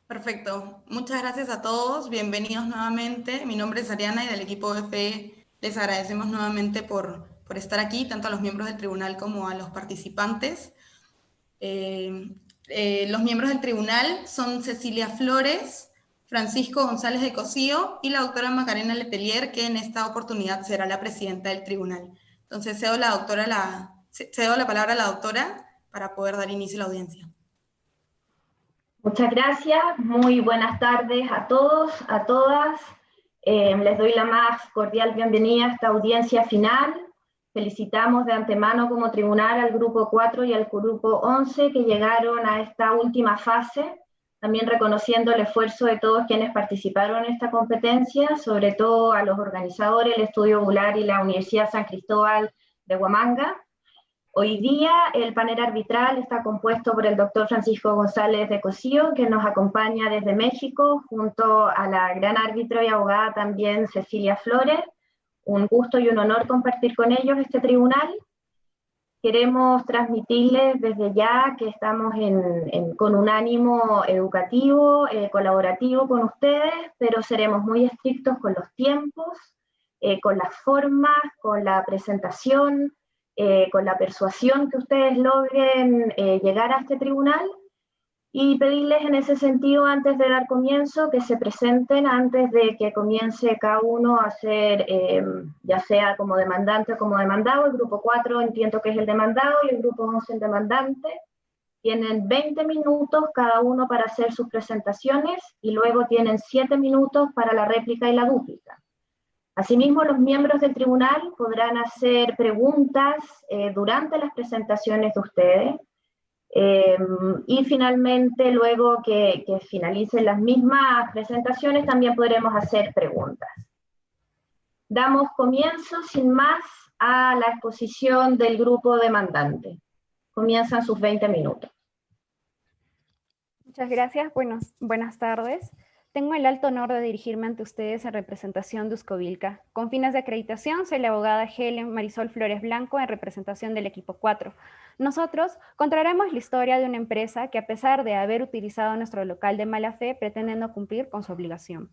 Perfecto. Muchas gracias a todos. Bienvenidos nuevamente. Mi nombre es Ariana y del equipo BFE les agradecemos nuevamente por estar aquí, tanto a los miembros del tribunal como a los participantes. Eh, los miembros del tribunal son Cecilia Flores, Francisco González de Cosío y la doctora Macarena Letelier, que en esta oportunidad será la presidenta del tribunal. Entonces cedo la palabra a la doctora para poder dar inicio a la audiencia. Muchas gracias, muy buenas tardes a todos, a todas. Les doy la más cordial bienvenida a esta audiencia final. Felicitamos de antemano como tribunal al grupo 4 y al grupo 11 que llegaron a esta última fase, también reconociendo el esfuerzo de todos quienes participaron en esta competencia, sobre todo a los organizadores, el Estudio Goulart y la Universidad San Cristóbal de Huamanga. Hoy día el panel arbitral está compuesto por el doctor Francisco González de Cosío, que nos acompaña desde México, junto a la gran árbitro y abogada también Cecilia Flores. Un gusto y un honor compartir con ellos este tribunal. Queremos transmitirles desde ya que estamos con un ánimo educativo, colaborativo con ustedes, pero seremos muy estrictos con los tiempos, con las formas, con la presentación, con la persuasión que ustedes logren llegar a este tribunal, y pedirles en ese sentido, antes de dar comienzo, que se presenten antes de que comience cada uno a ser, ya sea como demandante o como demandado. El grupo 4 entiendo que es el demandado y el grupo 11 el demandante. Tienen 20 minutos cada uno para hacer sus presentaciones y luego tienen 7 minutos para la réplica y la dúplica. Asimismo, los miembros del tribunal podrán hacer preguntas durante las presentaciones de ustedes. Y finalmente, luego que finalicen las mismas presentaciones, también podremos hacer preguntas. Damos comienzo, sin más, a la exposición del grupo demandante. Comienzan sus 20 minutos. Muchas gracias. Buenas tardes. Tengo el alto honor de dirigirme ante ustedes en representación de Uscovilca. Con fines de acreditación, soy la abogada Helen Marisol Flores Blanco en representación del equipo 4. Nosotros contaremos la historia de una empresa que, a pesar de haber utilizado nuestro local de mala fe, pretende no cumplir con su obligación.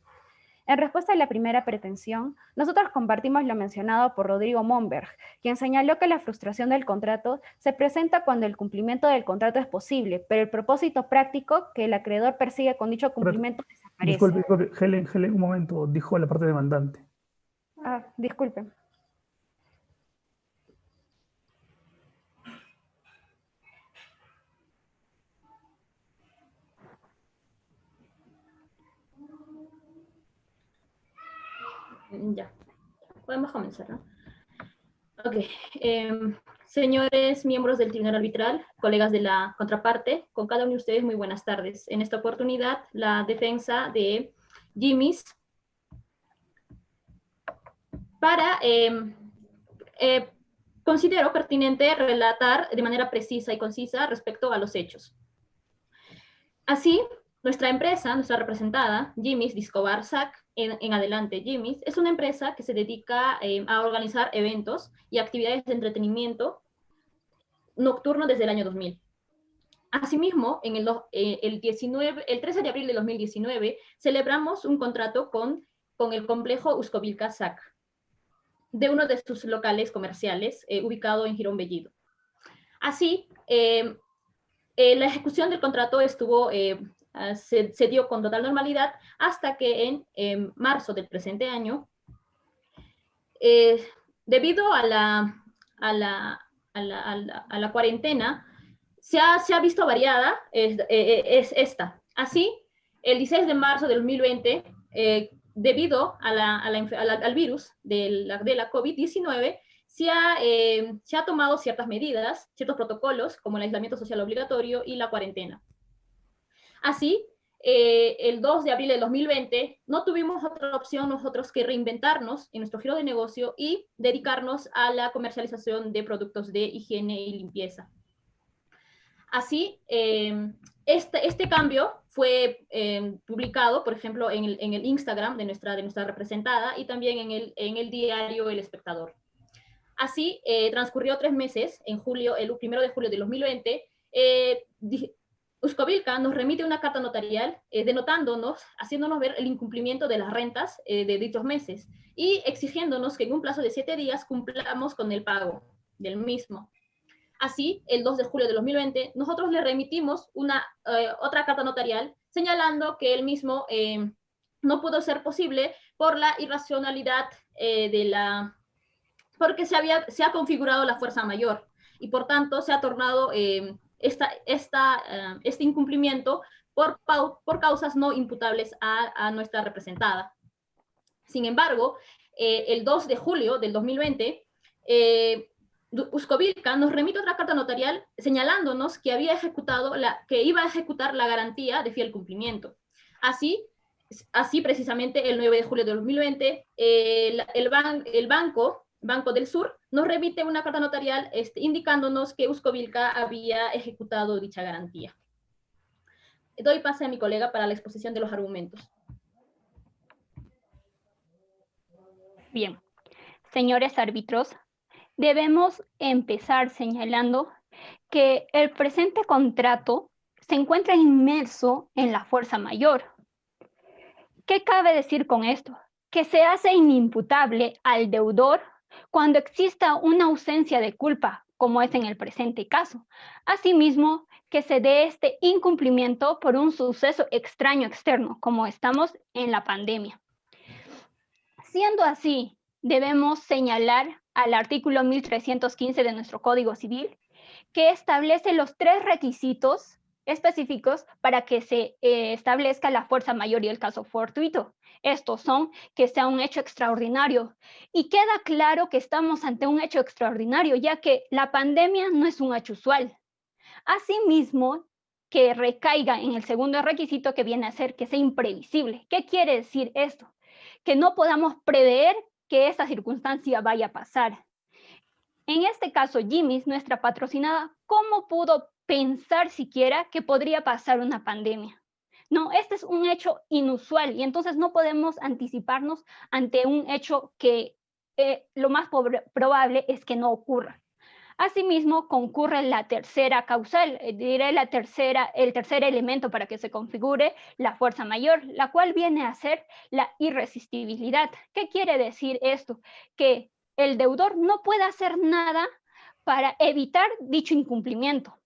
En respuesta a la primera pretensión, nosotros compartimos lo mencionado por Rodrigo Monberg, quien señaló que la frustración del contrato se presenta cuando el cumplimiento del contrato es posible, pero el propósito práctico que el acreedor persigue con dicho cumplimiento desaparece. Disculpe, Helen, un momento, dijo la parte demandante. Disculpe. Ya, podemos comenzar, ¿no? Ok, señores miembros del Tribunal Arbitral, colegas de la contraparte, con cada uno de ustedes muy buenas tardes. En esta oportunidad, la defensa de Jimmy's considero pertinente relatar de manera precisa y concisa respecto a los hechos. Así, nuestra empresa, nuestra representada, Jimmy's Discobar SAC, en adelante Jimmy's, es una empresa que se dedica a organizar eventos y actividades de entretenimiento nocturno desde el año 2000. Asimismo, en el 13 de abril de 2019, celebramos un contrato con el complejo Uscovilca SAC, de uno de sus locales comerciales, ubicado en Girón Bellido. Así, la ejecución del contrato se dio con total normalidad hasta que en marzo del presente año, debido a la cuarentena, se ha visto variada esta. Así, el 16 de marzo del 2020, debido al virus de la COVID-19, se ha tomado ciertas medidas, ciertos protocolos, como el aislamiento social obligatorio y la cuarentena. Así, el 2 de abril de 2020, no tuvimos otra opción nosotros que reinventarnos en nuestro giro de negocio y dedicarnos a la comercialización de productos de higiene y limpieza. Así, este cambio fue publicado, por ejemplo, en el Instagram de nuestra representada y también en el diario El Espectador. Así, transcurrió 3 meses, el 1 de julio de 2020, Uscovilca nos remite una carta notarial denotándonos, haciéndonos ver el incumplimiento de las rentas de dichos meses y exigiéndonos que en un plazo de 7 días cumplamos con el pago del mismo. Así, el 2 de julio de 2020, nosotros le remitimos otra carta notarial señalando que el mismo no pudo ser posible por la irracionalidad porque se ha configurado la fuerza mayor y por tanto se ha tornado este incumplimiento por causas no imputables a nuestra representada. Sin embargo, el 2 de julio del 2020, Uscovilca nos remite otra carta notarial señalándonos que iba a ejecutar la garantía de fiel cumplimiento. Así precisamente, el 9 de julio de 2020, el Banco del Sur nos remite una carta notarial indicándonos que Uscovilca había ejecutado dicha garantía. Doy pase a mi colega para la exposición de los argumentos. Bien, señores árbitros, debemos empezar señalando que el presente contrato se encuentra inmerso en la fuerza mayor. ¿Qué cabe decir con esto? Que se hace inimputable al deudor cuando exista una ausencia de culpa, como es en el presente caso. Asimismo, que se dé este incumplimiento por un suceso extraño externo, como estamos en la pandemia. Siendo así, debemos señalar al artículo 1315 de nuestro Código Civil, que establece los 3 requisitos específicos para que se establezca la fuerza mayor y el caso fortuito. Estos son que sea un hecho extraordinario. Y queda claro que estamos ante un hecho extraordinario, ya que la pandemia no es un hecho usual. Asimismo, que recaiga en el segundo requisito, que viene a ser que sea imprevisible. ¿Qué quiere decir esto? Que no podamos prever que esta circunstancia vaya a pasar. En este caso, Jimmy's, nuestra patrocinada, ¿cómo pudo pensar siquiera que podría pasar una pandemia? No, este es un hecho inusual y entonces no podemos anticiparnos ante un hecho que lo más probable es que no ocurra. Asimismo, concurre la tercera causal, diré el tercer elemento para que se configure la fuerza mayor, la cual viene a ser la irresistibilidad. ¿Qué quiere decir esto? Que el deudor no puede hacer nada para evitar dicho incumplimiento.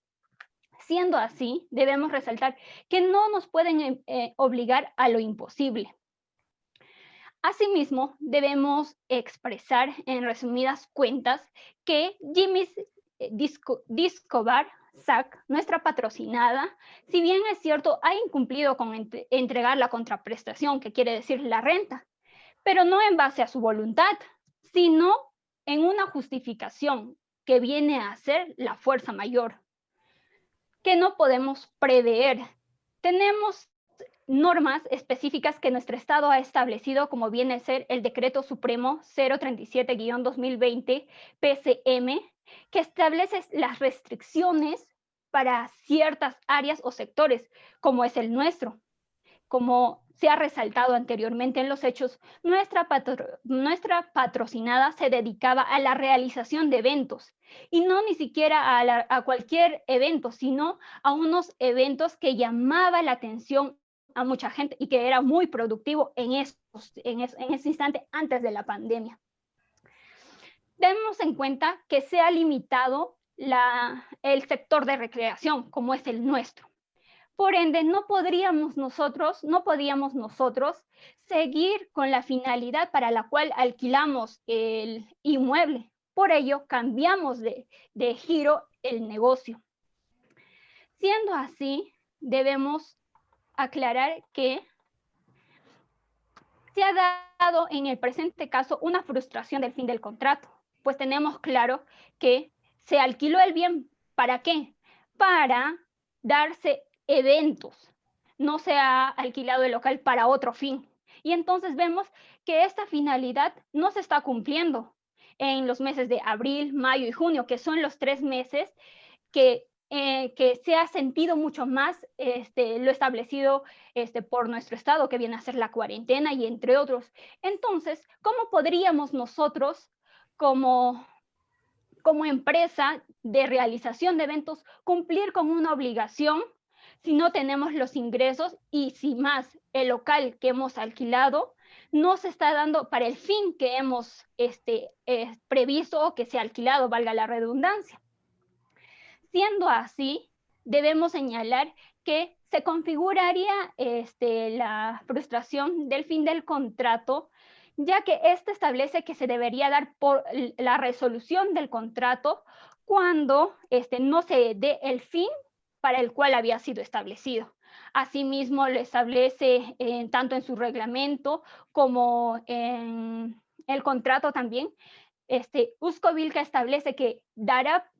Siendo así, debemos resaltar que no nos pueden obligar a lo imposible. Asimismo, debemos expresar en resumidas cuentas que Jimmy's Discover SAC, nuestra patrocinada, si bien es cierto, ha incumplido con entregar la contraprestación, que quiere decir la renta, pero no en base a su voluntad, sino en una justificación que viene a ser la fuerza mayor, que no podemos prever. Tenemos normas específicas que nuestro Estado ha establecido, como viene a ser el Decreto Supremo 037-2020 PCM, que establece las restricciones para ciertas áreas o sectores, como es el nuestro. Como se ha resaltado anteriormente en los hechos, nuestra patrocinada se dedicaba a la realización de eventos, y no ni siquiera a cualquier evento, sino a unos eventos que llamaban la atención a mucha gente y que era muy productivo en ese instante antes de la pandemia. Tenemos en cuenta que se ha limitado el sector de recreación, como es el nuestro. Por ende, no podíamos nosotros seguir con la finalidad para la cual alquilamos el inmueble. Por ello, cambiamos de giro el negocio. Siendo así, debemos aclarar que se ha dado en el presente caso una frustración del fin del contrato, pues tenemos claro que se alquiló el bien. ¿Para qué? Para darse eventos. No se ha alquilado el local para otro fin. Y entonces vemos que esta finalidad no se está cumpliendo en los meses de abril, mayo y junio, que son los 3 meses que se ha sentido mucho más lo establecido por nuestro Estado, que viene a ser la cuarentena y entre otros. Entonces, ¿cómo podríamos nosotros como empresa de realización de eventos cumplir con una obligación si no tenemos los ingresos y si más el local que hemos alquilado no se está dando para el fin que hemos previsto o que se ha alquilado, valga la redundancia. Siendo así, debemos señalar que se configuraría la frustración del fin del contrato, ya que este establece que se debería dar por la resolución del contrato cuando no se dé el fin para el cual había sido establecido. Asimismo, lo establece tanto en su reglamento como en el contrato también. Uzcovilca establece que dará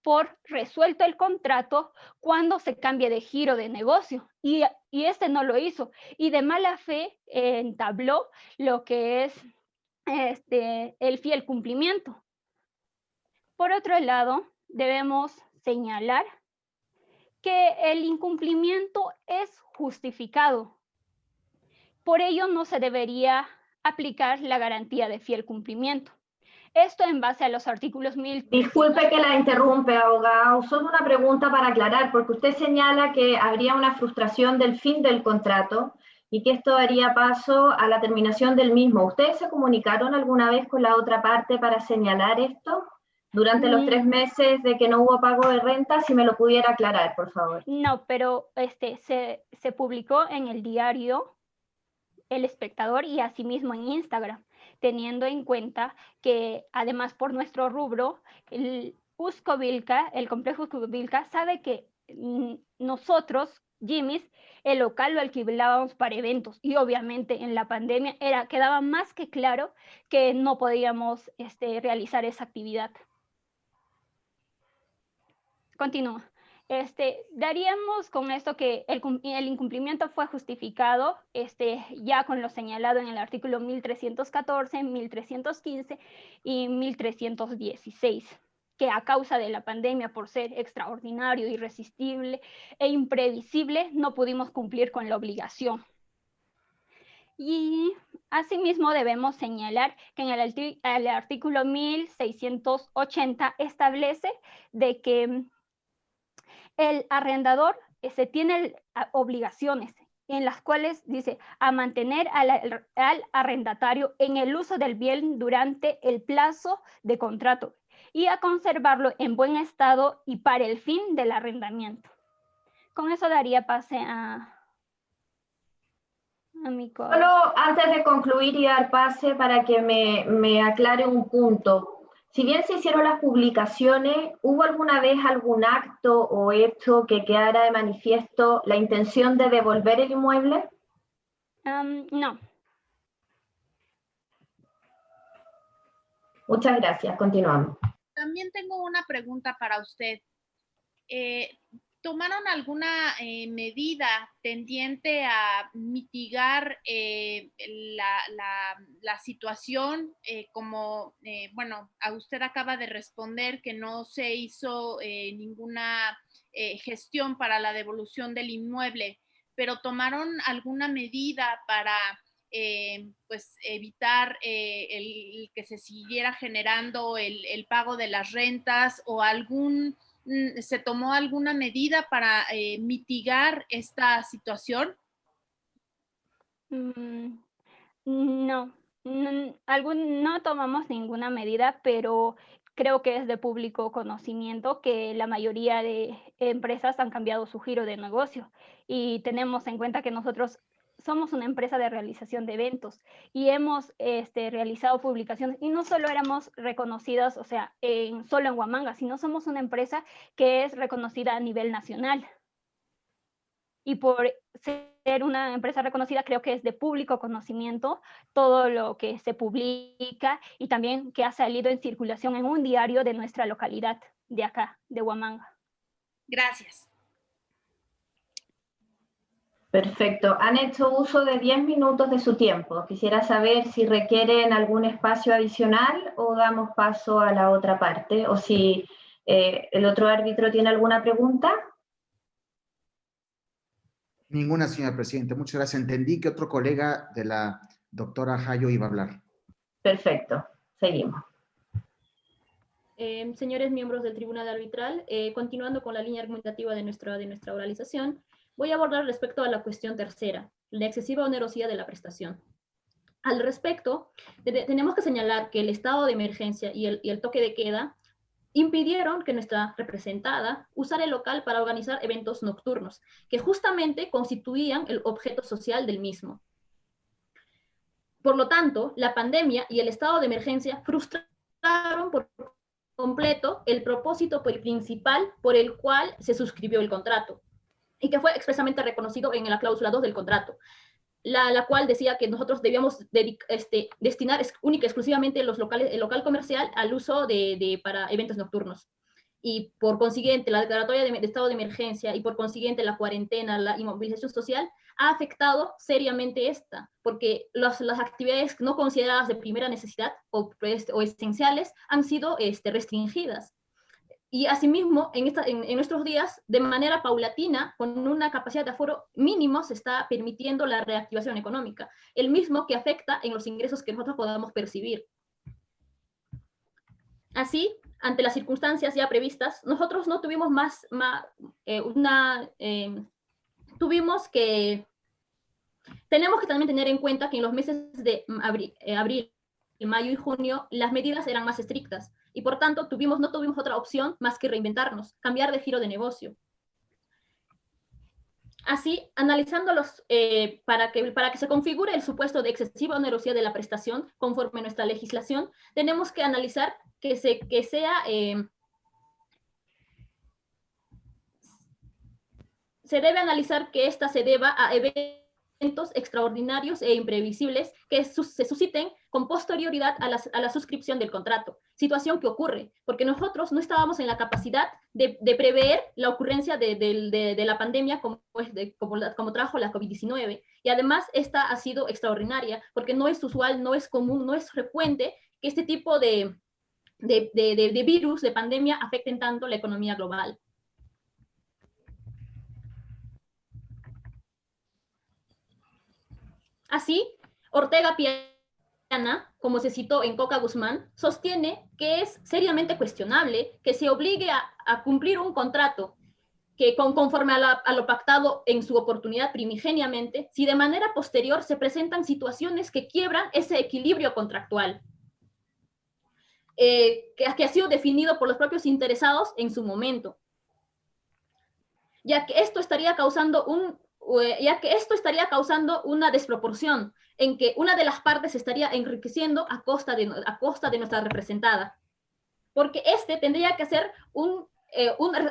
por resuelto el contrato cuando se cambie de giro de negocio, y no lo hizo, y de mala fe entabló lo que es el fiel cumplimiento. Por otro lado, debemos señalar que el incumplimiento es justificado. Por ello, no se debería aplicar la garantía de fiel cumplimiento. Esto en base a los artículos 1000. Disculpe que la interrumpe, abogado. Solo una pregunta para aclarar, porque usted señala que habría una frustración del fin del contrato y que esto daría paso a la terminación del mismo. ¿Ustedes se comunicaron alguna vez con la otra parte para señalar esto? Durante los 3 meses de que no hubo pago de renta, si me lo pudiera aclarar, por favor. No, pero se publicó en el diario El Espectador y asimismo en Instagram, teniendo en cuenta que además por nuestro rubro, el complejo Uzcovilca sabe que nosotros, Jimmy's, el local lo alquilábamos para eventos y obviamente en la pandemia quedaba más que claro que no podíamos realizar esa actividad. Continúa. Daríamos con esto que el incumplimiento fue justificado ya con lo señalado en el artículo 1314, 1315 y 1316, que a causa de la pandemia, por ser extraordinario, irresistible e imprevisible, no pudimos cumplir con la obligación. Y asimismo debemos señalar que en el artículo 1680 establece de que el arrendador tiene obligaciones en las cuales dice a mantener al arrendatario en el uso del bien durante el plazo de contrato y a conservarlo en buen estado y para el fin del arrendamiento. Con eso daría pase a mi colega. Solo antes de concluir y dar pase para que me aclare un punto. Si bien se hicieron las publicaciones, ¿hubo alguna vez algún acto o hecho que quedara de manifiesto la intención de devolver el inmueble? No. Muchas gracias, continuamos. También tengo una pregunta para usted. ¿Tomaron alguna medida tendiente a mitigar la situación? Bueno, a usted acaba de responder que no se hizo ninguna gestión para la devolución del inmueble, pero ¿tomaron alguna medida para pues evitar el que se siguiera generando el pago de las rentas o se tomó alguna medida para mitigar esta situación? No tomamos ninguna medida, pero creo que es de público conocimiento que la mayoría de empresas han cambiado su giro de negocio y tenemos en cuenta que nosotros somos una empresa de realización de eventos y hemos realizado publicaciones y no solo éramos reconocidas, o sea, solo en Huamanga, sino somos una empresa que es reconocida a nivel nacional. Y por ser una empresa reconocida, creo que es de público conocimiento todo lo que se publica y también que ha salido en circulación en un diario de nuestra localidad, de acá, de Huamanga. Gracias. Perfecto. Han hecho uso de 10 minutos de su tiempo. Quisiera saber si requieren algún espacio adicional o damos paso a la otra parte, o si el otro árbitro tiene alguna pregunta. Ninguna, señora Presidenta. Muchas gracias. Entendí que otro colega de la doctora Jayo iba a hablar. Perfecto. Seguimos. Señores miembros del Tribunal Arbitral, continuando con la línea argumentativa de nuestra oralización, voy a abordar respecto a la cuestión tercera, la excesiva onerosidad de la prestación. Al respecto, tenemos que señalar que el estado de emergencia y el toque de queda impidieron que nuestra representada usara el local para organizar eventos nocturnos, que justamente constituían el objeto social del mismo. Por lo tanto, la pandemia y el estado de emergencia frustraron por completo el propósito principal por el cual se suscribió el contrato, y que fue expresamente reconocido en la cláusula 2 del contrato, la cual decía que nosotros debíamos destinar única y exclusivamente el local comercial al uso para eventos nocturnos. Y por consiguiente, la declaratoria de estado de emergencia y por consiguiente la cuarentena, la inmovilización social, ha afectado seriamente porque las actividades no consideradas de primera necesidad o esenciales han sido restringidas. Y asimismo, en nuestros días, de manera paulatina, con una capacidad de aforo mínimo, se está permitiendo la reactivación económica, el mismo que afecta en los ingresos que nosotros podamos percibir. Así, ante las circunstancias ya previstas, nosotros no tuvimos tenemos que también tener en cuenta que en los meses de abril, mayo y junio, las medidas eran más estrictas, y por tanto no tuvimos otra opción más que reinventarnos, cambiar de giro de negocio. Así, analizándolos para que se configure el supuesto de excesiva onerosidad de la prestación conforme a nuestra legislación, tenemos que analizar se debe analizar que ésta se deba a eventos extraordinarios e imprevisibles que se susciten con posterioridad a la suscripción del contrato, situación que ocurre porque nosotros no estábamos en la capacidad de prever la ocurrencia de la pandemia como trajo la COVID-19, y además esta ha sido extraordinaria porque no es usual, no es común, no es frecuente que este tipo de virus, de pandemia, afecten tanto la economía global. Así, Ortega Piana, como se citó en Coca Guzmán, sostiene que es seriamente cuestionable que se obligue a cumplir un contrato que conforme a lo pactado en su oportunidad primigeniamente, si de manera posterior se presentan situaciones que quiebran ese equilibrio contractual, que ha sido definido por los propios interesados en su momento, ya que esto estaría causando una desproporción en que una de las partes se estaría enriqueciendo a costa de nuestra representada, porque tendría que hacer un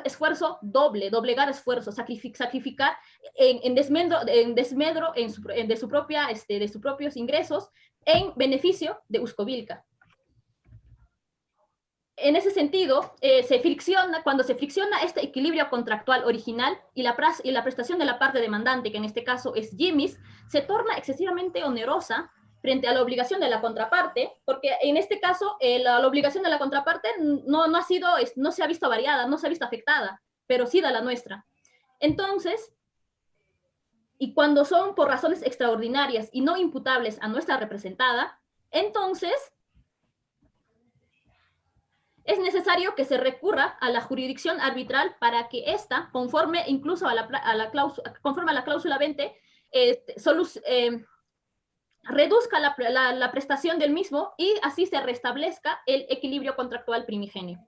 esfuerzo doblegar esfuerzos, sacrificar en desmedro de sus propios ingresos en beneficio de Uscovilca. En ese sentido, cuando se fricciona este equilibrio contractual original y la prestación de la parte demandante, que en este caso es Jimmy's, se torna excesivamente onerosa frente a la obligación de la contraparte, porque en este caso la obligación de la contraparte no se ha visto variada, no se ha visto afectada, pero sí da la nuestra. Entonces, y cuando son por razones extraordinarias y no imputables a nuestra representada, entonces es necesario que se recurra a la jurisdicción arbitral para que ésta, conforme incluso conforme a la cláusula 20, reduzca la prestación del mismo y así se restablezca el equilibrio contractual primigenio.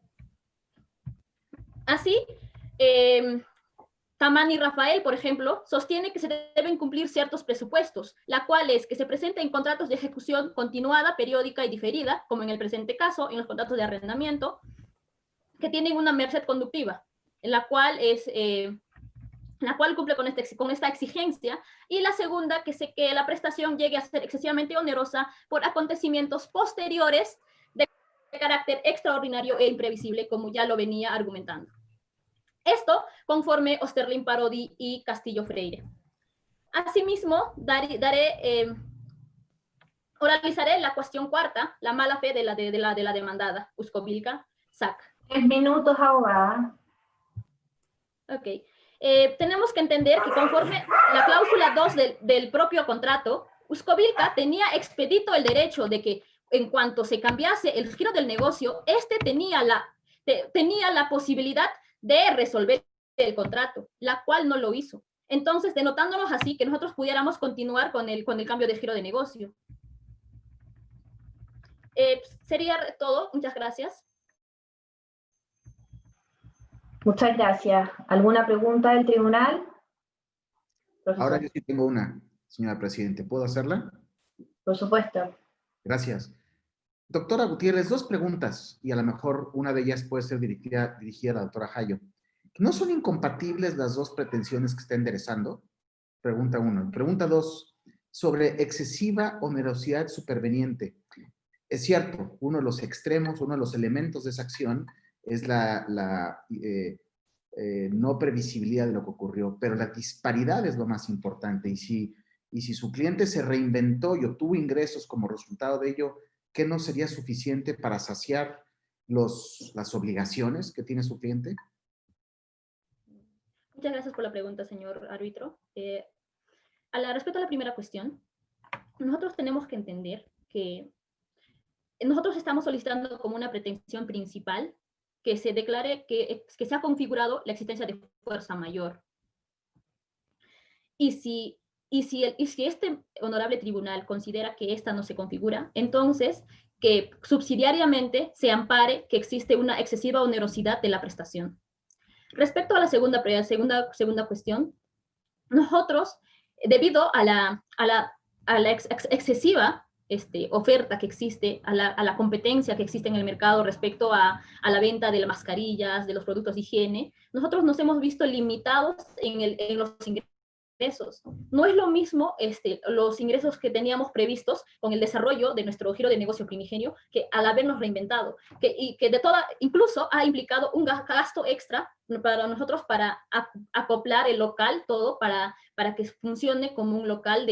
Así, Tamani Rafael, por ejemplo, sostiene que se deben cumplir ciertos presupuestos, la cual es que se presenten contratos de ejecución continuada, periódica y diferida, como en el presente caso, en los contratos de arrendamiento, que tienen una merced conductiva, la cual cumple con esta exigencia, y la segunda, que la prestación llegue a ser excesivamente onerosa por acontecimientos posteriores de carácter extraordinario e imprevisible, como ya lo venía argumentando. Esto conforme Osterlin Parodi y Castillo Freire. Asimismo, oralizaré la cuestión cuarta, la mala fe de la demandada, Uscovilca, SAC. 10 minutos, abogada. Ok. Tenemos que entender que conforme la cláusula 2 del propio contrato, Uscovilca tenía expedito el derecho de que en cuanto se cambiase el giro del negocio, tenía la posibilidad de resolver el contrato, la cual no lo hizo. Entonces, denotándonos así que nosotros pudiéramos continuar con el cambio de giro de negocio. Sería todo. Muchas gracias. Muchas gracias. ¿Alguna pregunta del tribunal? Profesor. Ahora yo sí tengo una, señora Presidente. ¿Puedo hacerla? Por supuesto. Gracias. Doctora Gutiérrez, dos preguntas, y a lo mejor una de ellas puede ser dirigida a la doctora Jayo. ¿No son incompatibles las dos pretensiones que está enderezando? Pregunta uno. Pregunta dos, sobre excesiva onerosidad superveniente. Es cierto, uno de los extremos, uno de los elementos de esa acción es la no previsibilidad de lo que ocurrió, pero la disparidad es lo más importante. Y si su cliente se reinventó y obtuvo ingresos como resultado de ello, ¿qué no sería suficiente para saciar las obligaciones que tiene su cliente? Muchas gracias por la pregunta, señor árbitro. Respecto a la primera cuestión, nosotros tenemos que entender que nosotros estamos solicitando como una pretensión principal que se declare que se ha configurado la existencia de fuerza mayor. Y si este honorable tribunal considera que esta no se configura, entonces que subsidiariamente se ampare que existe una excesiva onerosidad de la prestación. Respecto a la segunda cuestión, nosotros, debido a la excesiva oferta que existe, a la competencia que existe en el mercado respecto a la venta de las mascarillas, de los productos de higiene, nosotros nos hemos visto limitados en los ingresos. No es lo mismo los ingresos que teníamos previstos con el desarrollo de nuestro giro de negocio primigenio que al habernos reinventado, incluso ha implicado un gasto extra para nosotros para acoplar el local todo para que funcione como un local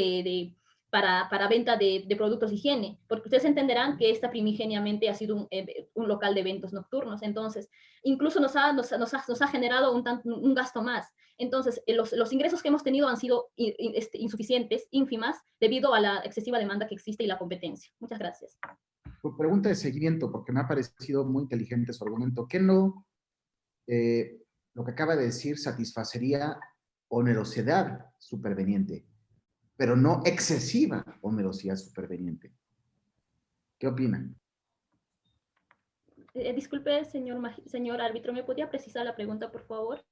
para venta de productos de higiene, porque ustedes entenderán que esta primigeniamente ha sido un local de eventos nocturnos, entonces incluso nos ha generado un gasto más. Entonces, los ingresos que hemos tenido han sido insuficientes, ínfimas, debido a la excesiva demanda que existe y la competencia. Muchas gracias. Por pregunta de seguimiento, porque me ha parecido muy inteligente su argumento, ¿qué no lo que acaba de decir satisfacería onerosidad superveniente, pero no excesiva onerosidad superveniente? ¿Qué opinan? Disculpe, señor árbitro, ¿me podría precisar la pregunta, por favor?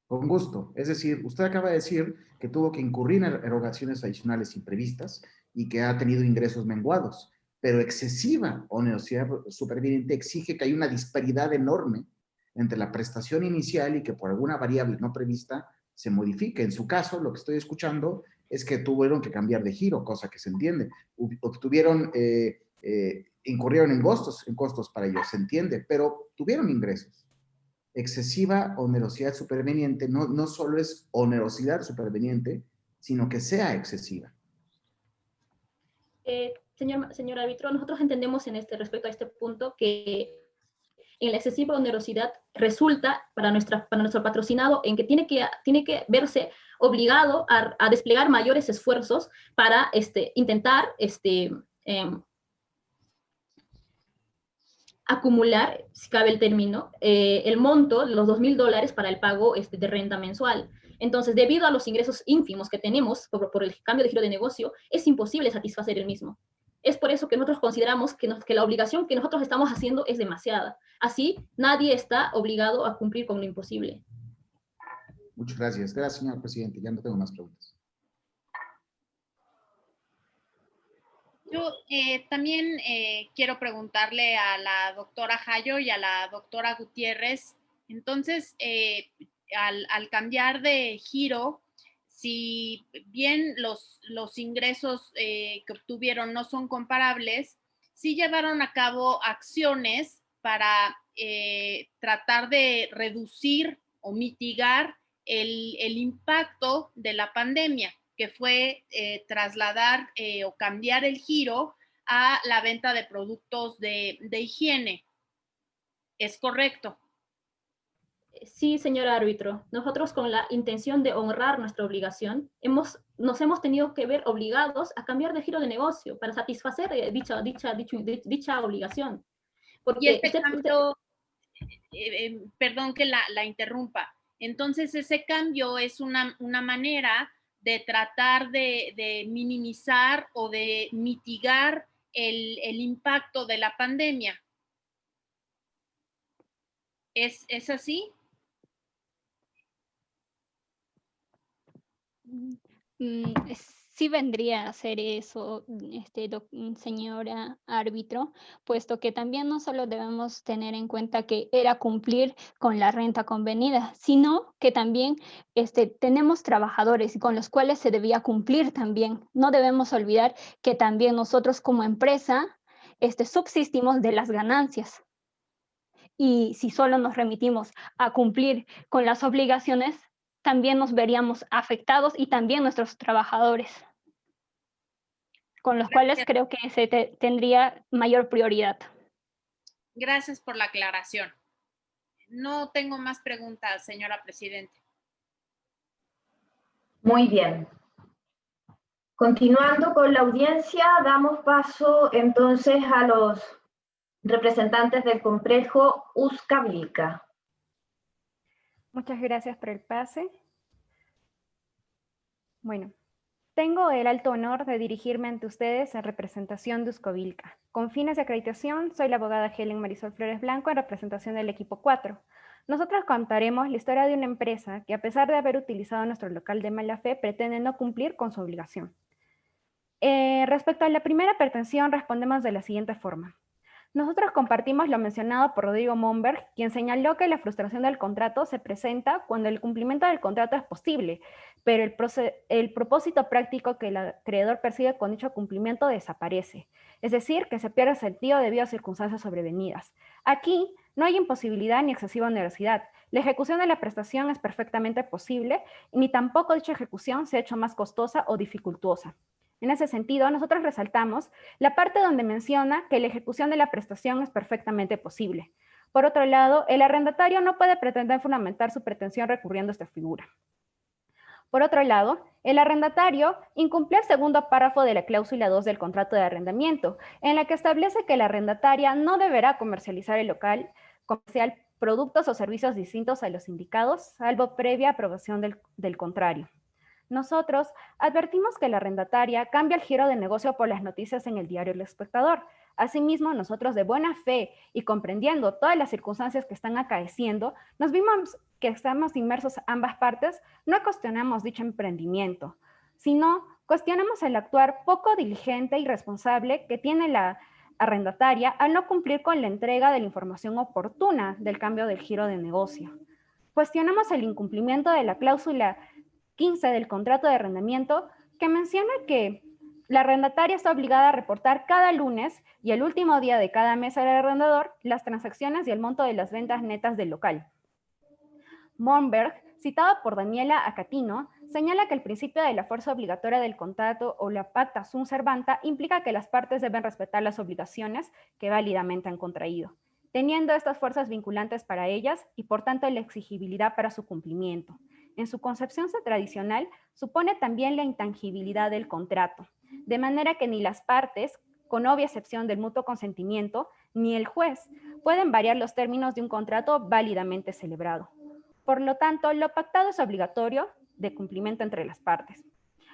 Con gusto. Es decir, usted acaba de decir que tuvo que incurrir en erogaciones adicionales imprevistas y que ha tenido ingresos menguados, pero excesiva onerosidad superveniente exige que haya una disparidad enorme entre la prestación inicial y que por alguna variable no prevista se modifique. En su caso, lo que estoy escuchando es que tuvieron que cambiar de giro, cosa que se entiende. Incurrieron en costos para ellos, se entiende, pero tuvieron ingresos. Excesiva onerosidad superveniente no solo es onerosidad superveniente, sino que sea excesiva. Señor árbitro, nosotros entendemos respecto a este punto que en la excesiva onerosidad resulta para nuestro patrocinado en que tiene que verse obligado a desplegar mayores esfuerzos para intentar acumular, si cabe el término, el monto de los $2,000 para el pago de renta mensual. Entonces, debido a los ingresos ínfimos que tenemos por el cambio de giro de negocio, es imposible satisfacer el mismo. Es por eso que nosotros consideramos que la obligación que nosotros estamos haciendo es demasiada. Así, nadie está obligado a cumplir con lo imposible. Muchas gracias. Gracias, señor presidente. Ya no tengo más preguntas. Yo también quiero preguntarle a la doctora Jayo y a la doctora Gutiérrez, entonces, al cambiar de giro, si bien los ingresos que obtuvieron no son comparables, sí llevaron a cabo acciones para tratar de reducir o mitigar el impacto de la pandemia, que fue trasladar o cambiar el giro a la venta de productos de higiene. ¿Es correcto? Sí, señor árbitro. Nosotros, con la intención de honrar nuestra obligación, nos hemos tenido que ver obligados a cambiar de giro de negocio para satisfacer dicha obligación. Porque cambio, perdón que la interrumpa, Entonces, ese cambio es una manera de tratar de minimizar o de mitigar el impacto de la pandemia. ¿Es así? Sí vendría a ser eso, señora árbitro, puesto que también no solo debemos tener en cuenta que era cumplir con la renta convenida, sino que también tenemos trabajadores con los cuales se debía cumplir también. No debemos olvidar que también nosotros como empresa subsistimos de las ganancias. Y si solo nos remitimos a cumplir con las obligaciones, también nos veríamos afectados y también nuestros trabajadores, con los cuales creo que se tendría mayor prioridad. Gracias por la aclaración. No tengo más preguntas, señora presidenta. Muy bien. Continuando con la audiencia, damos paso entonces a los representantes del complejo Uzcabilca. Muchas gracias por el pase. Bueno, tengo el alto honor de dirigirme ante ustedes en representación de Uzcovilca. Con fines de acreditación, soy la abogada Helen Marisol Flores Blanco en representación del equipo 4. Nosotros contaremos la historia de una empresa que, a pesar de haber utilizado nuestro local de mala fe, pretende no cumplir con su obligación. Respecto a la primera pretensión, respondemos de la siguiente forma. Nosotros compartimos lo mencionado por Rodrigo Monberg, quien señaló que la frustración del contrato se presenta cuando el cumplimiento del contrato es posible, pero el propósito práctico que el acreedor persigue con dicho cumplimiento desaparece. Es decir, que se pierde el sentido debido a circunstancias sobrevenidas. Aquí no hay imposibilidad ni excesiva onerosidad. La ejecución de la prestación es perfectamente posible, ni tampoco dicha ejecución se ha hecho más costosa o dificultosa. En ese sentido, nosotros resaltamos la parte donde menciona que la ejecución de la prestación es perfectamente posible. Por otro lado, el arrendatario no puede pretender fundamentar su pretensión recurriendo a esta figura. Por otro lado, el arrendatario incumplió el segundo párrafo de la cláusula 2 del contrato de arrendamiento, en la que establece que la arrendataria no deberá comercializar el local comercial productos o servicios distintos a los indicados, salvo previa aprobación del contrario. Nosotros advertimos que la arrendataria cambia el giro de negocio por las noticias en el diario El Espectador. Asimismo, nosotros de buena fe y comprendiendo todas las circunstancias que están acaeciendo, nos vimos que estamos inmersos ambas partes, no cuestionamos dicho emprendimiento, sino cuestionamos el actuar poco diligente y responsable que tiene la arrendataria al no cumplir con la entrega de la información oportuna del cambio del giro de negocio. Cuestionamos el incumplimiento de la cláusula 15 del contrato de arrendamiento, que menciona que la arrendataria está obligada a reportar cada lunes y el último día de cada mes al arrendador las transacciones y el monto de las ventas netas del local. Monberg, citado por Daniela Acatino, señala que el principio de la fuerza obligatoria del contrato o la pacta sunt servanda implica que las partes deben respetar las obligaciones que válidamente han contraído, teniendo estas fuerzas vinculantes para ellas y por tanto la exigibilidad para su cumplimiento. En su concepción tradicional, supone también la intangibilidad del contrato, de manera que ni las partes, con obvia excepción del mutuo consentimiento, ni el juez pueden variar los términos de un contrato válidamente celebrado. Por lo tanto, lo pactado es obligatorio de cumplimiento entre las partes.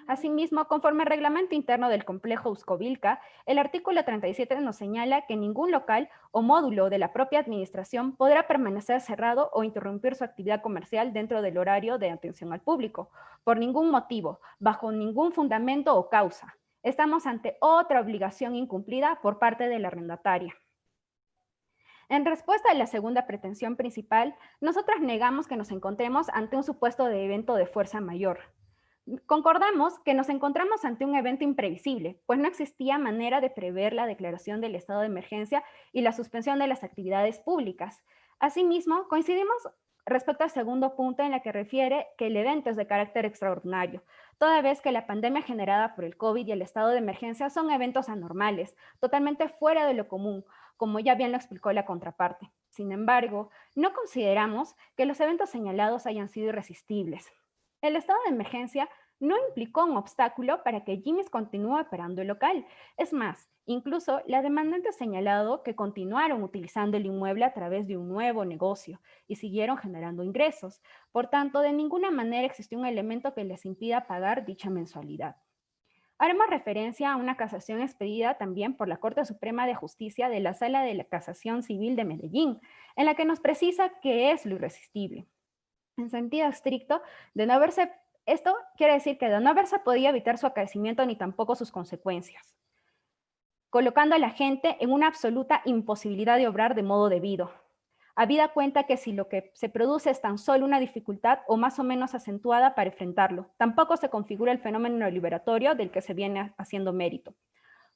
Asimismo, conforme al reglamento interno del complejo Uzcovilca, el artículo 37 nos señala que ningún local o módulo de la propia administración podrá permanecer cerrado o interrumpir su actividad comercial dentro del horario de atención al público, por ningún motivo, bajo ningún fundamento o causa. Estamos ante otra obligación incumplida por parte de la arrendataria. En respuesta a la segunda pretensión principal, nosotros negamos que nos encontremos ante un supuesto de evento de fuerza mayor. Concordamos que nos encontramos ante un evento imprevisible, pues no existía manera de prever la declaración del estado de emergencia y la suspensión de las actividades públicas. Asimismo, coincidimos respecto al segundo punto en la que refiere que el evento es de carácter extraordinario, toda vez que la pandemia generada por el COVID y el estado de emergencia son eventos anormales, totalmente fuera de lo común, como ya bien lo explicó la contraparte. Sin embargo, no consideramos que los eventos señalados hayan sido irresistibles. El estado de emergencia no implicó un obstáculo para que Jimmy's continúe operando el local. Es más, incluso la demandante ha señalado que continuaron utilizando el inmueble a través de un nuevo negocio y siguieron generando ingresos. Por tanto, de ninguna manera existió un elemento que les impida pagar dicha mensualidad. Haremos referencia a una casación expedida también por la Corte Suprema de Justicia de la Sala de la Casación Civil de Medellín, en la que nos precisa qué es lo irresistible. En sentido estricto, esto quiere decir que de no haberse podido evitar su acaecimiento ni tampoco sus consecuencias, colocando a la gente en una absoluta imposibilidad de obrar de modo debido. Habida cuenta que si lo que se produce es tan solo una dificultad o más o menos acentuada para enfrentarlo, tampoco se configura el fenómeno liberatorio del que se viene haciendo mérito.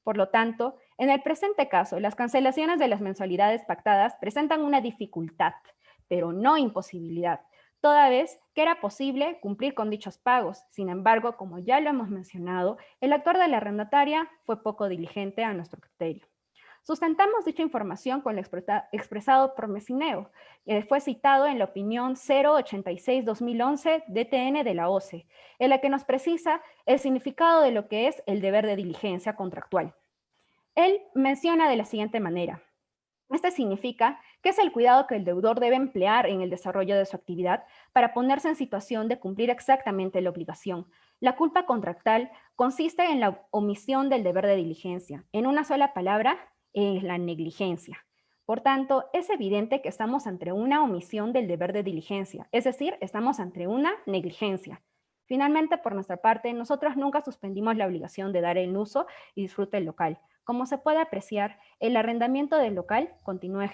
Por lo tanto, en el presente caso, las cancelaciones de las mensualidades pactadas presentan una dificultad, pero no imposibilidad, toda vez que era posible cumplir con dichos pagos. Sin embargo, como ya lo hemos mencionado, el actuar de la arrendataria fue poco diligente a nuestro criterio. Sustentamos dicha información con lo expresado por Messineo, que fue citado en la opinión 086-2011 DTN de la OCE, en la que nos precisa el significado de lo que es el deber de diligencia contractual. Él menciona de la siguiente manera: este significa que es el cuidado que el deudor debe emplear en el desarrollo de su actividad para ponerse en situación de cumplir exactamente la obligación. La culpa contractual consiste en la omisión del deber de diligencia. En una sola palabra, es la negligencia. Por tanto, es evidente que estamos ante una omisión del deber de diligencia, es decir, estamos ante una negligencia. Finalmente, por nuestra parte, nosotros nunca suspendimos la obligación de dar el uso y disfrute del local. Como se puede apreciar, el arrendamiento del local continúa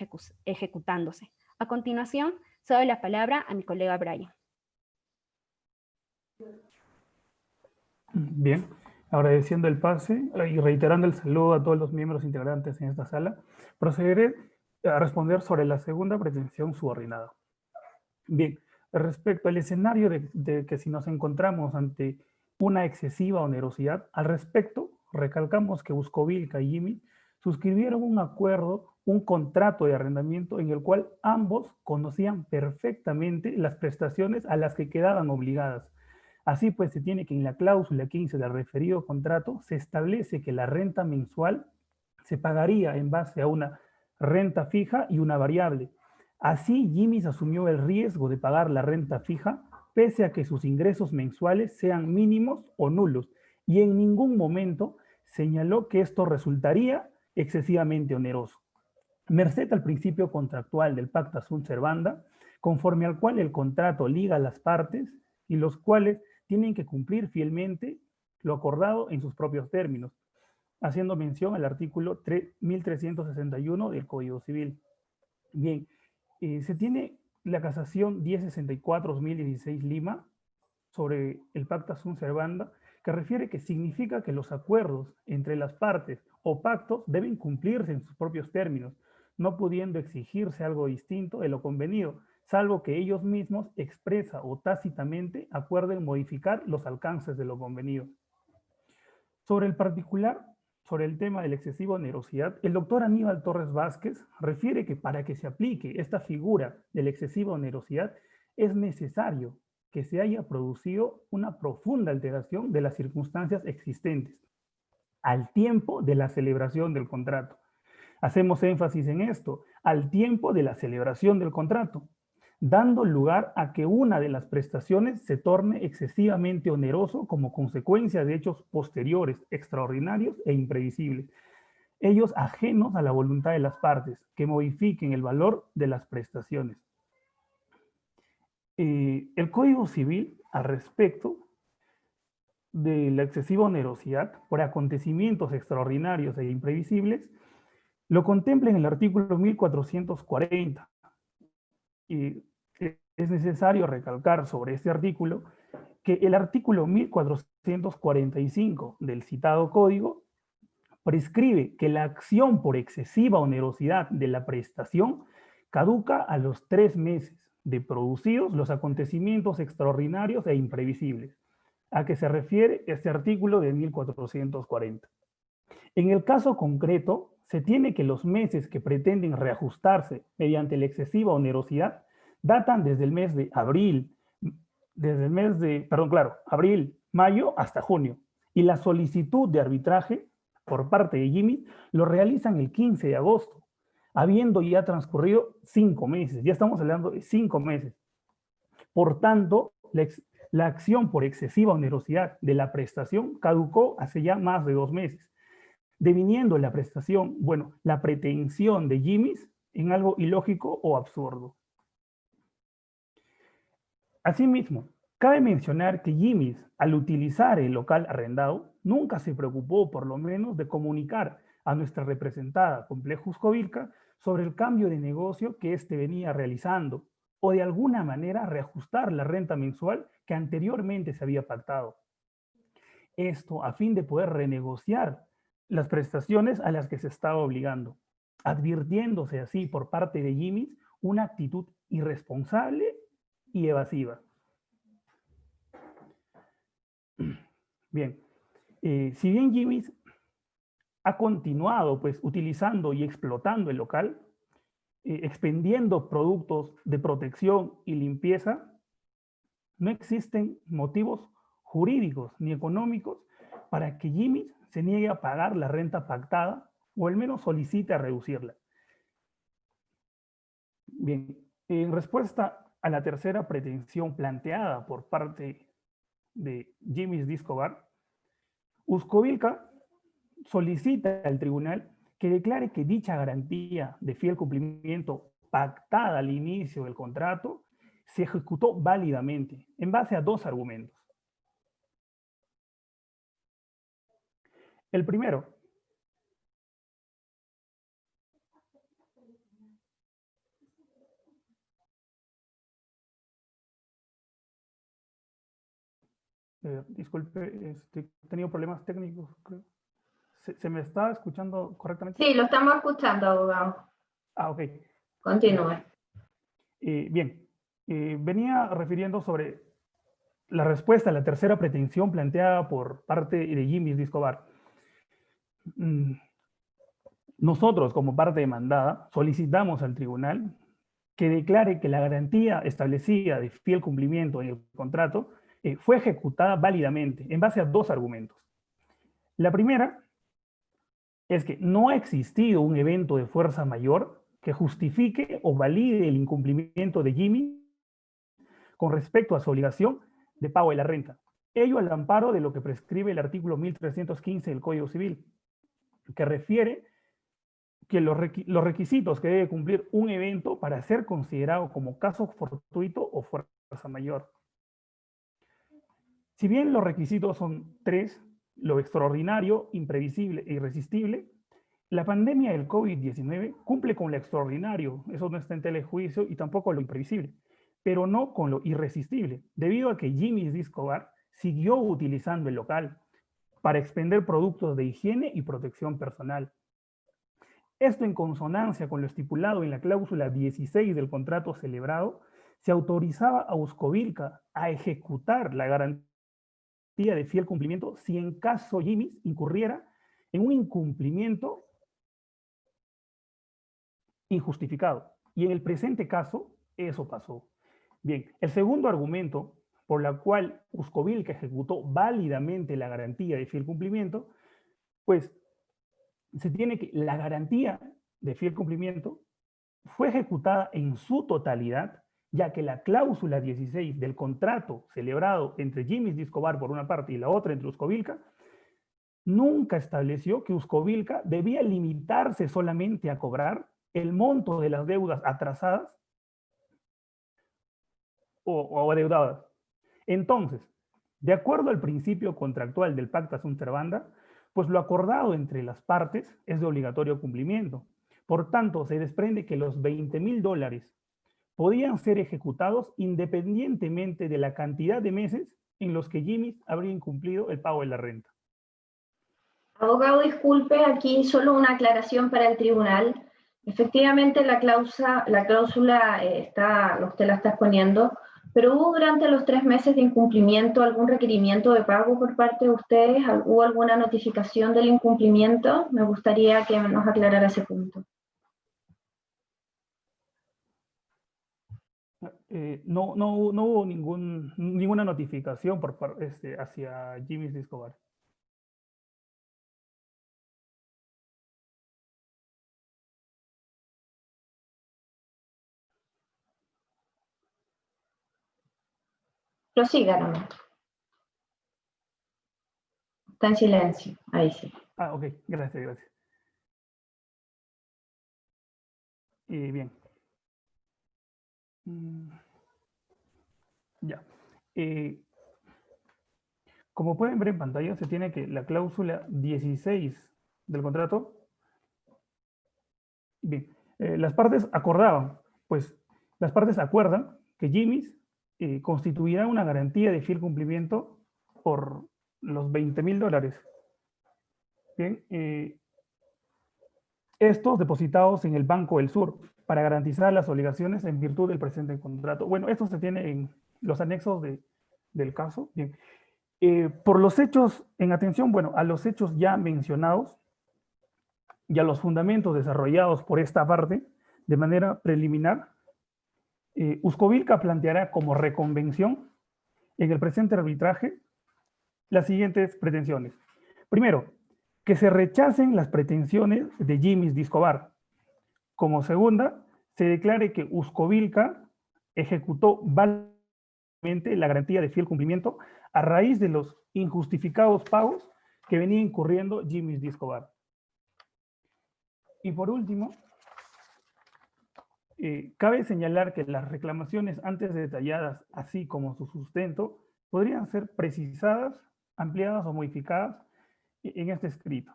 ejecutándose. A continuación, cedo la palabra a mi colega Brian. Bien, agradeciendo el pase y reiterando el saludo a todos los miembros integrantes en esta sala, procederé a responder sobre la segunda pretensión subordinada. Bien, respecto al escenario de que si nos encontramos ante una excesiva onerosidad, al respecto, recalcamos que Buscovilca y Jimmy suscribieron un acuerdo, un contrato de arrendamiento en el cual ambos conocían perfectamente las prestaciones a las que quedaban obligadas. Así pues, se tiene que en la cláusula 15 del referido contrato se establece que la renta mensual se pagaría en base a una renta fija y una variable. Así, Jimmy asumió el riesgo de pagar la renta fija pese a que sus ingresos mensuales sean mínimos o nulos, y en ningún momento señaló que esto resultaría excesivamente oneroso. Merced al principio contractual del Pacta Sunt Servanda, conforme al cual el contrato liga a las partes y los cuales tienen que cumplir fielmente lo acordado en sus propios términos, haciendo mención al artículo 1361 del Código Civil. Bien, se tiene la casación 1064-2016 Lima sobre el Pacta Sunt Servanda, que refiere que significa que los acuerdos entre las partes o pactos deben cumplirse en sus propios términos, no pudiendo exigirse algo distinto de lo convenido, salvo que ellos mismos expresa o tácitamente acuerden modificar los alcances de lo convenido. Sobre el particular, sobre el tema de la excesiva onerosidad, el doctor Aníbal Torres Vázquez refiere que para que se aplique esta figura de la excesiva onerosidad es necesario que se haya producido una profunda alteración de las circunstancias existentes al tiempo de la celebración del contrato. Hacemos énfasis en esto, al tiempo de la celebración del contrato, dando lugar a que una de las prestaciones se torne excesivamente oneroso como consecuencia de hechos posteriores, extraordinarios e imprevisibles, ellos ajenos a la voluntad de las partes, que modifiquen el valor de las prestaciones. El Código Civil, al respecto de la excesiva onerosidad por acontecimientos extraordinarios e imprevisibles, lo contempla en el artículo 1440. Y es necesario recalcar sobre este artículo que el artículo 1445 del citado código prescribe que la acción por excesiva onerosidad de la prestación caduca a los 3 meses de producidos los acontecimientos extraordinarios e imprevisibles, a que se refiere este artículo de 1440. En el caso concreto, se tiene que los meses que pretenden reajustarse mediante la excesiva onerosidad datan desde el mes de abril desde el mes de, perdón, claro, abril, mayo hasta junio. Y la solicitud de arbitraje por parte de Jimmy's lo realizan el 15 de agosto, habiendo ya transcurrido 5 meses. Ya estamos hablando de 5 meses. Por tanto, la acción por excesiva onerosidad de la prestación caducó hace ya más de 2 meses, deviniendo la prestación, bueno, la pretensión de Jimmy's en algo ilógico o absurdo. Asimismo, cabe mencionar que Jimmy's, al utilizar el local arrendado, nunca se preocupó, por lo menos, de comunicar a nuestra representada Complejo Uscovilca sobre el cambio de negocio que éste venía realizando, o de alguna manera reajustar la renta mensual que anteriormente se había pactado. Esto a fin de poder renegociar las prestaciones a las que se estaba obligando, advirtiéndose así por parte de Jimmy's una actitud irresponsable y evasiva. Bien, si bien Jimmy's ha continuado pues utilizando y explotando el local, expendiendo productos de protección y limpieza, no existen motivos jurídicos ni económicos para que Jimmy's se niegue a pagar la renta pactada o al menos solicite a reducirla. Bien, en respuesta a la tercera pretensión planteada por parte de Jimmy's Disco Bar, Uscovilca solicita al tribunal que declare que dicha garantía de fiel cumplimiento pactada al inicio del contrato se ejecutó válidamente en base a 2 argumentos. El primero, disculpe, he tenido problemas técnicos, creo. ¿Se me está escuchando correctamente? Sí, lo estamos escuchando, abogado. Ah, ok. Continúe. Bien, venía refiriendo sobre la respuesta a la tercera pretensión planteada por parte de Jimmy's Disco Bar. Nosotros, como parte demandada, solicitamos al tribunal que declare que la garantía establecida de fiel cumplimiento en el contrato fue ejecutada válidamente en base a 2 argumentos. La primera es que no ha existido un evento de fuerza mayor que justifique o valide el incumplimiento de Jimmy con respecto a su obligación de pago de la renta. Ello al amparo de lo que prescribe el artículo 1315 del Código Civil, que refiere que los requisitos que debe cumplir un evento para ser considerado como caso fortuito o fuerza mayor. Si bien los requisitos son 3, lo extraordinario, imprevisible e irresistible, la pandemia del COVID-19 cumple con lo extraordinario, eso no está en tela de juicio, y tampoco lo imprevisible, pero no con lo irresistible, debido a que Jimmy's Disco Bar siguió utilizando el local para expender productos de higiene y protección personal. Esto en consonancia con lo estipulado en la cláusula 16 del contrato celebrado, se autorizaba a Uscovilca a ejecutar la garantía de fiel cumplimiento si en caso Jimmy's incurriera en un incumplimiento injustificado. Y en el presente caso, eso pasó. Bien, el segundo argumento por la cual Uscovilca ejecutó válidamente la garantía de fiel cumplimiento, pues se tiene que la garantía de fiel cumplimiento fue ejecutada en su totalidad, ya que la cláusula 16 del contrato celebrado entre Jimmy's Disco Bar por una parte y la otra entre Uscovilca, nunca estableció que Uscovilca debía limitarse solamente a cobrar el monto de las deudas atrasadas o adeudadas. Entonces, de acuerdo al principio contractual del Pacta Sunt Servanda, pues lo acordado entre las partes es de obligatorio cumplimiento. Por tanto, se desprende que los $20,000 podían ser ejecutados independientemente de la cantidad de meses en los que Jimmy's habría incumplido el pago de la renta. Abogado, disculpe, aquí solo una aclaración para el tribunal. Efectivamente, la cláusula usted la está exponiendo, pero ¿hubo durante los 3 meses de incumplimiento algún requerimiento de pago por parte de ustedes? ¿Hubo alguna notificación del incumplimiento? Me gustaría que nos aclarara ese punto. No hubo ninguna notificación hacia Jimmy's Discobar. Prosiga nomás. Está en silencio, ahí sí. Ah, ok, gracias. Bien. Ya. Como pueden ver en pantalla, se tiene que la cláusula 16 del contrato. Bien, las partes acordaban, pues las partes acuerdan que Jimmy's constituirá una garantía de fiel cumplimiento por los $20.000. Bien, estos depositados en el Banco del Sur para garantizar las obligaciones en virtud del presente contrato. Bueno, esto se tiene en los anexos del caso. Bien. Por los hechos, en atención, bueno, a los hechos ya mencionados y a los fundamentos desarrollados por esta parte, de manera preliminar, Uscovilca planteará como reconvención en el presente arbitraje las siguientes pretensiones. Primero, que se rechacen las pretensiones de Jimmy's Discobar. Como segunda, se declare que Uscovilca ejecutó válidamente la garantía de fiel cumplimiento a raíz de los injustificados pagos que venía incurriendo Jimmy's Discobar. Y por último, cabe señalar que las reclamaciones antes detalladas, así como su sustento, podrían ser precisadas, ampliadas o modificadas en este escrito,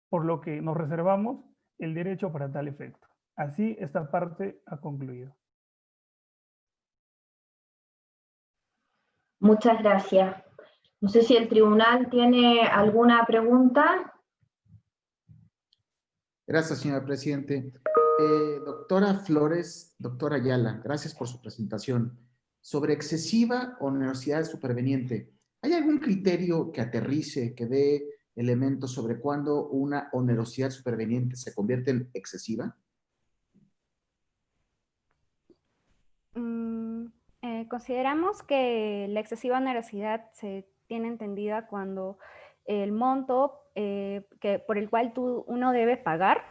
por lo que nos reservamos el derecho para tal efecto. Así, esta parte ha concluido. Muchas gracias. No sé si el tribunal tiene alguna pregunta. Gracias, señora Presidente. Doctora Flores, doctora Ayala, gracias por su presentación. Sobre excesiva onerosidad superveniente, ¿hay algún criterio que aterrice, que dé elementos sobre cuándo una onerosidad superveniente se convierte en excesiva? Consideramos que la excesiva onerosidad se tiene entendida cuando el monto por el cual uno debe pagar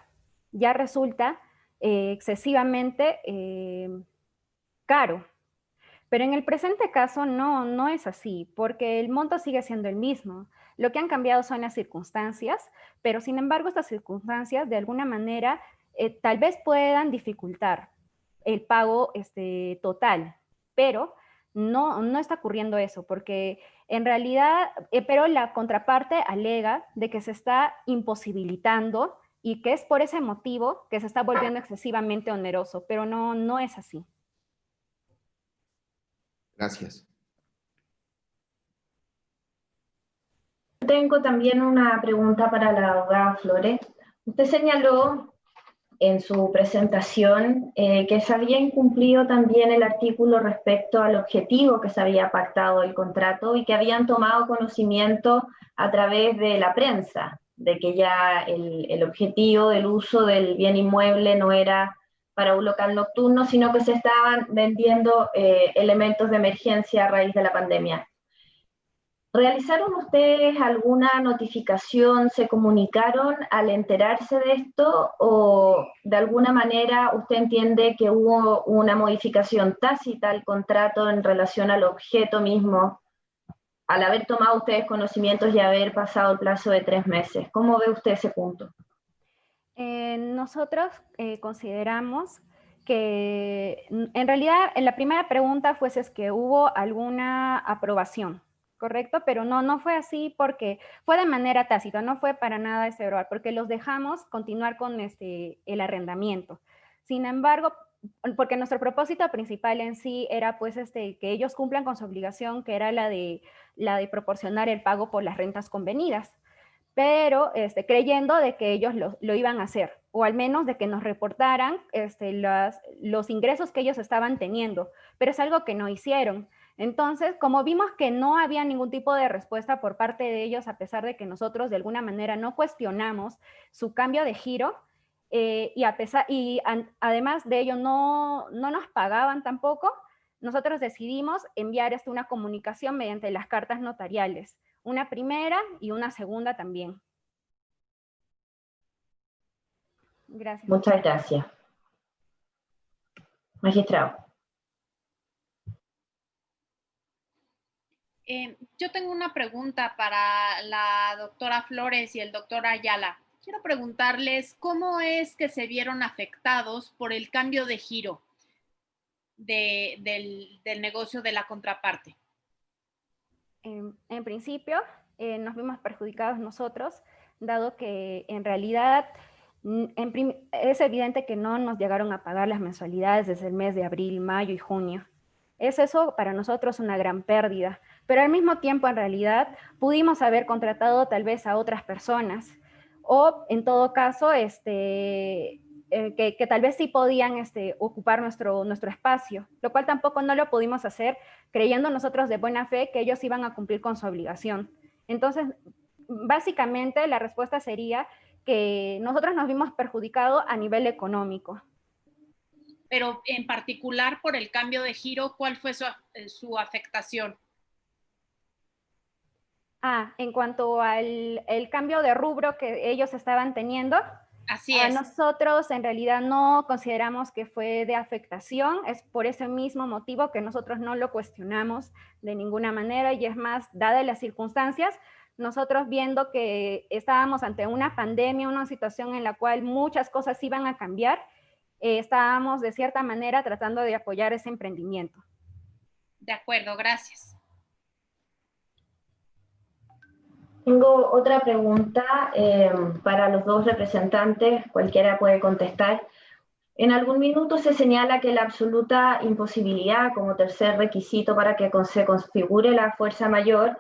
ya resulta excesivamente caro. Pero en el presente caso no es así, porque el monto sigue siendo el mismo. Lo que han cambiado son las circunstancias, pero sin embargo estas circunstancias de alguna manera tal vez puedan dificultar el pago total, pero no está ocurriendo eso, porque en realidad, pero la contraparte alega de que se está imposibilitando y que es por ese motivo que se está volviendo excesivamente oneroso, pero no es así. Gracias. Tengo también una pregunta para la abogada Flores. Usted señaló en su presentación que se había incumplido también el artículo respecto al objetivo que se había pactado el contrato y que habían tomado conocimiento a través de la prensa, de que ya el objetivo del uso del bien inmueble no era para un local nocturno, sino que se estaban vendiendo elementos de emergencia a raíz de la pandemia. ¿Realizaron ustedes alguna notificación, se comunicaron al enterarse de esto o de alguna manera usted entiende que hubo una modificación tácita al contrato en relación al objeto mismo al haber tomado ustedes conocimientos y haber pasado el plazo de 3 meses? ¿Cómo ve usted ese punto? Nosotros consideramos que en realidad en la primera pregunta fue si es que hubo alguna aprobación. Correcto, pero no fue así porque fue de manera tácita, no fue para nada verbal, porque los dejamos continuar con el arrendamiento. Sin embargo, porque nuestro propósito principal en sí era pues que ellos cumplan con su obligación, que era la de proporcionar el pago por las rentas convenidas, pero creyendo de que ellos lo iban a hacer, o al menos de que nos reportaran los ingresos que ellos estaban teniendo, pero es algo que no hicieron. Entonces, como vimos que no había ningún tipo de respuesta por parte de ellos, a pesar de que nosotros de alguna manera no cuestionamos su cambio de giro, además de ello no nos pagaban tampoco, nosotros decidimos enviar una comunicación mediante las cartas notariales, una primera y una segunda también. Gracias. Muchas gracias. Magistrado. Yo tengo una pregunta para la doctora Flores y el doctor Ayala. Quiero preguntarles cómo es que se vieron afectados por el cambio de giro del negocio de la contraparte. En principio, nos vimos perjudicados nosotros, dado que en realidad es evidente que no nos llegaron a pagar las mensualidades desde el mes de abril, mayo y junio. Es eso para nosotros una gran pérdida, pero al mismo tiempo en realidad pudimos haber contratado tal vez a otras personas, o en todo caso que tal vez sí podían ocupar nuestro espacio, lo cual tampoco no lo pudimos hacer creyendo nosotros de buena fe que ellos iban a cumplir con su obligación. Entonces, básicamente la respuesta sería que nosotros nos vimos perjudicados a nivel económico. Pero en particular por el cambio de giro, ¿cuál fue su afectación? En cuanto al cambio de rubro que ellos estaban teniendo, así es. Nosotros en realidad no consideramos que fue de afectación, es por ese mismo motivo que nosotros no lo cuestionamos de ninguna manera, y es más, dadas las circunstancias, nosotros viendo que estábamos ante una pandemia, una situación en la cual muchas cosas iban a cambiar, estábamos de cierta manera tratando de apoyar ese emprendimiento. De acuerdo, gracias. Tengo otra pregunta para los dos representantes, cualquiera puede contestar. En algún minuto se señala que la absoluta imposibilidad como tercer requisito para que se configure la fuerza mayor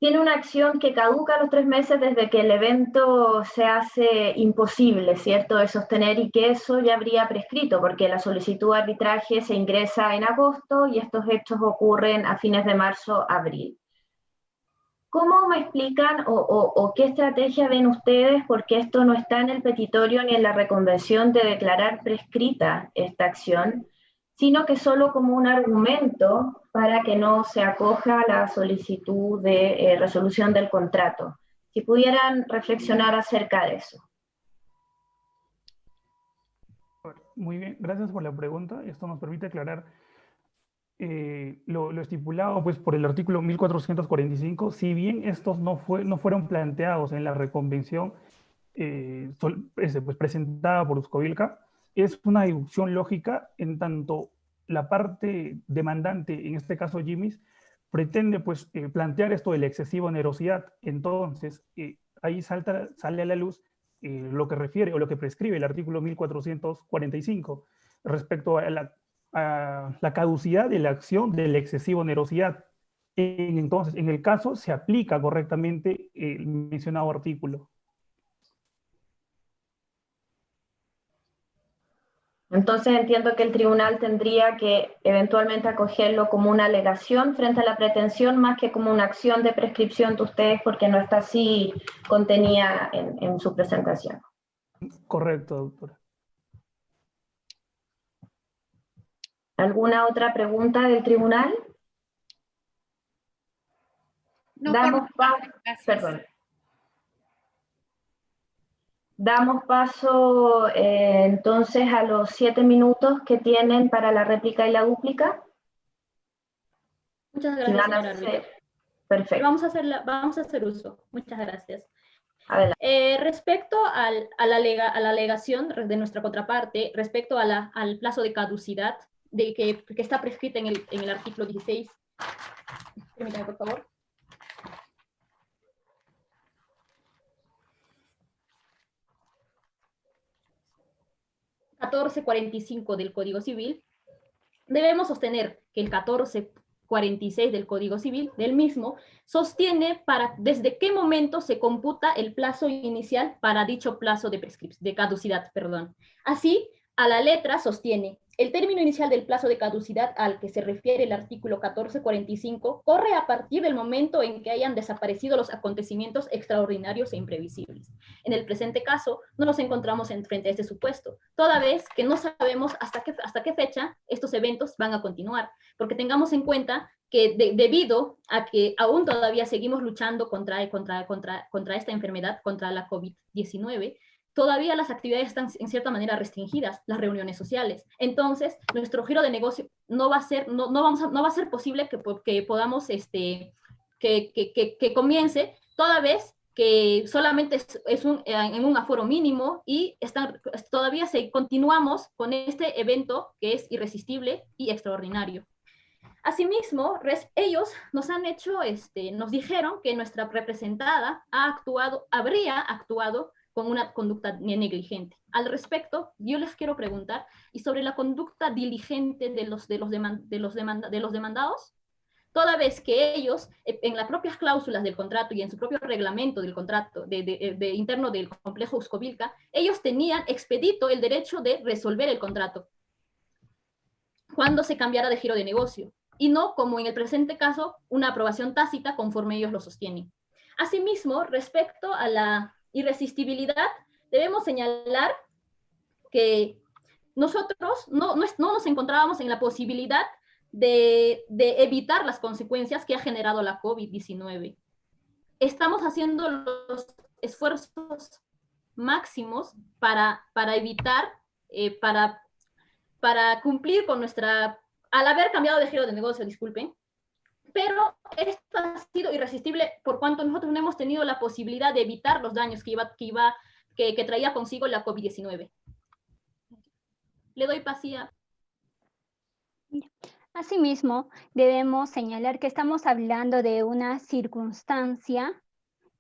tiene una acción que caduca a los 3 meses desde que el evento se hace imposible, ¿cierto?, de sostener, y que eso ya habría prescrito, porque la solicitud de arbitraje se ingresa en agosto y estos hechos ocurren a fines de marzo, abril. ¿Cómo me explican o qué estrategia ven ustedes? Porque esto no está en el petitorio ni en la reconvención de declarar prescrita esta acción, sino que solo como un argumento para que no se acoja la solicitud de resolución del contrato. Si pudieran reflexionar acerca de eso. Muy bien, gracias por la pregunta. Esto nos permite aclarar lo estipulado pues, por el artículo 1445. Si bien estos no fueron planteados en la reconvención pues, presentada por Uzcovilca, es una deducción lógica en tanto la parte demandante, en este caso Jimmy's, pretende pues, plantear esto de la excesiva onerosidad. Entonces, ahí sale a la luz lo que refiere o lo que prescribe el artículo 1445 respecto a la caducidad de la acción de la excesiva onerosidad. Entonces, en el caso, se aplica correctamente el mencionado artículo. Entonces entiendo que el tribunal tendría que eventualmente acogerlo como una alegación frente a la pretensión más que como una acción de prescripción de ustedes, porque no está así contenida en su presentación. Correcto, doctora. ¿Alguna otra pregunta del tribunal? No, Damos paso entonces a los 7 minutos que tienen para la réplica y la dúplica. Muchas gracias, señora árbitro. Perfecto. Vamos a hacer uso. Muchas gracias. Adelante. Respecto a la alegación de nuestra contraparte, respecto al plazo de caducidad que está prescrita en el artículo 16. Permítame, por favor. El 1445 del Código Civil, debemos sostener que el 1446 del Código Civil, del mismo, sostiene desde qué momento se computa el plazo inicial para dicho plazo de caducidad. Así, a la letra sostiene: el término inicial del plazo de caducidad al que se refiere el artículo 1445 corre a partir del momento en que hayan desaparecido los acontecimientos extraordinarios e imprevisibles. En el presente caso, no nos encontramos frente a este supuesto, toda vez que no sabemos hasta qué fecha estos eventos van a continuar, porque tengamos en cuenta que debido a que aún todavía seguimos luchando contra esta enfermedad, contra la COVID-19, todavía las actividades están en cierta manera restringidas, las reuniones sociales. Entonces, nuestro giro de negocio no va a ser posible que podamos, que comience, toda vez que solamente en un aforo mínimo y todavía continuamos con este evento que es irresistible y extraordinario. Asimismo, ellos nos dijeron que nuestra representada habría actuado con una conducta negligente. Al respecto, yo les quiero preguntar, ¿y sobre la conducta diligente de los demandados? Toda vez que ellos, en las propias cláusulas del contrato y en su propio reglamento del contrato interno del complejo Uscovilca, ellos tenían expedito el derecho de resolver el contrato cuando se cambiara de giro de negocio, y no, como en el presente caso, una aprobación tácita conforme ellos lo sostienen. Asimismo, respecto a la irresistibilidad, debemos señalar que nosotros no nos encontrábamos en la posibilidad de evitar las consecuencias que ha generado la COVID-19. Estamos haciendo los esfuerzos máximos para evitar, para cumplir con al haber cambiado de giro de negocio, disculpen, pero esto ha sido irresistible por cuanto nosotros no hemos tenido la posibilidad de evitar los daños que traía consigo la COVID-19. Le doy pasía. Asimismo, debemos señalar que estamos hablando de una circunstancia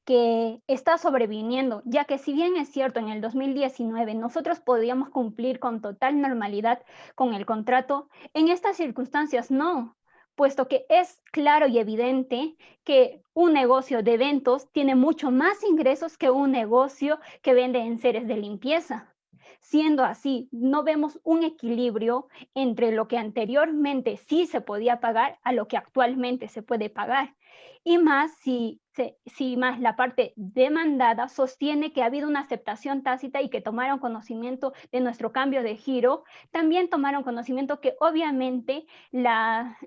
que está sobreviniendo, ya que si bien es cierto, en el 2019 nosotros podíamos cumplir con total normalidad con el contrato, en estas circunstancias no, puesto que es claro y evidente que un negocio de eventos tiene mucho más ingresos que un negocio que vende enseres de limpieza. Siendo así, no vemos un equilibrio entre lo que anteriormente sí se podía pagar a lo que actualmente se puede pagar. Y más si más la parte demandada sostiene que ha habido una aceptación tácita y que tomaron conocimiento de nuestro cambio de giro, también tomaron conocimiento que obviamente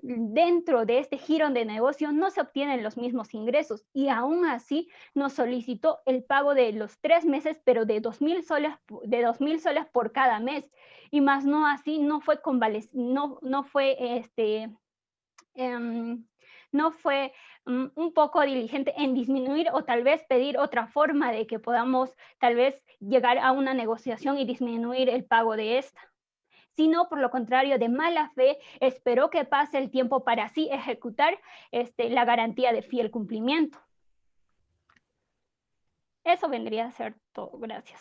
dentro de este giro de negocio no se obtienen los mismos ingresos, y aún así nos solicitó el pago de los 3 meses, pero de 2.000 soles por cada mes, y más no así, no fue un poco diligente en disminuir o tal vez pedir otra forma de que podamos tal vez llegar a una negociación y disminuir el pago de esta, sino por lo contrario, de mala fe, esperó que pase el tiempo para así ejecutar la garantía de fiel cumplimiento. Eso vendría a ser todo. Gracias.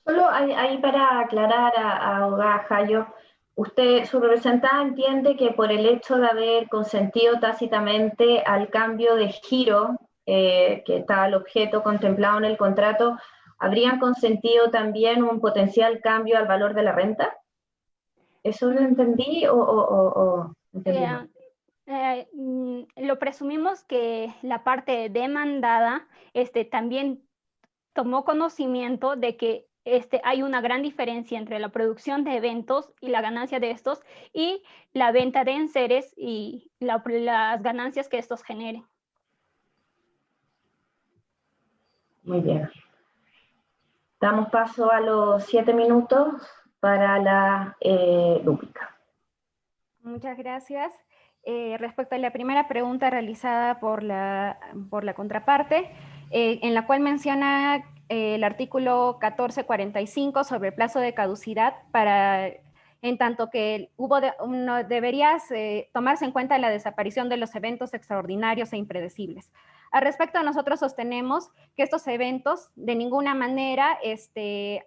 Solo ahí para aclarar a abogada Jayo, su representada entiende que por el hecho de haber consentido tácitamente al cambio de giro, que estaba el objeto contemplado en el contrato, ¿habrían consentido también un potencial cambio al valor de la renta? ¿Eso lo entendí o entendí mal? Lo presumimos que la parte demandada también tomó conocimiento de que hay una gran diferencia entre la producción de eventos y la ganancia de estos y la venta de enseres y las ganancias que estos generen. Muy bien. Damos paso a los 7 minutos para la rúbrica. Muchas gracias. Respecto a la primera pregunta realizada por la contraparte, en la cual menciona el artículo 1445 sobre el plazo de caducidad, en tanto que debería tomarse en cuenta la desaparición de los eventos extraordinarios e impredecibles. Al respecto, nosotros sostenemos que estos eventos de ninguna manera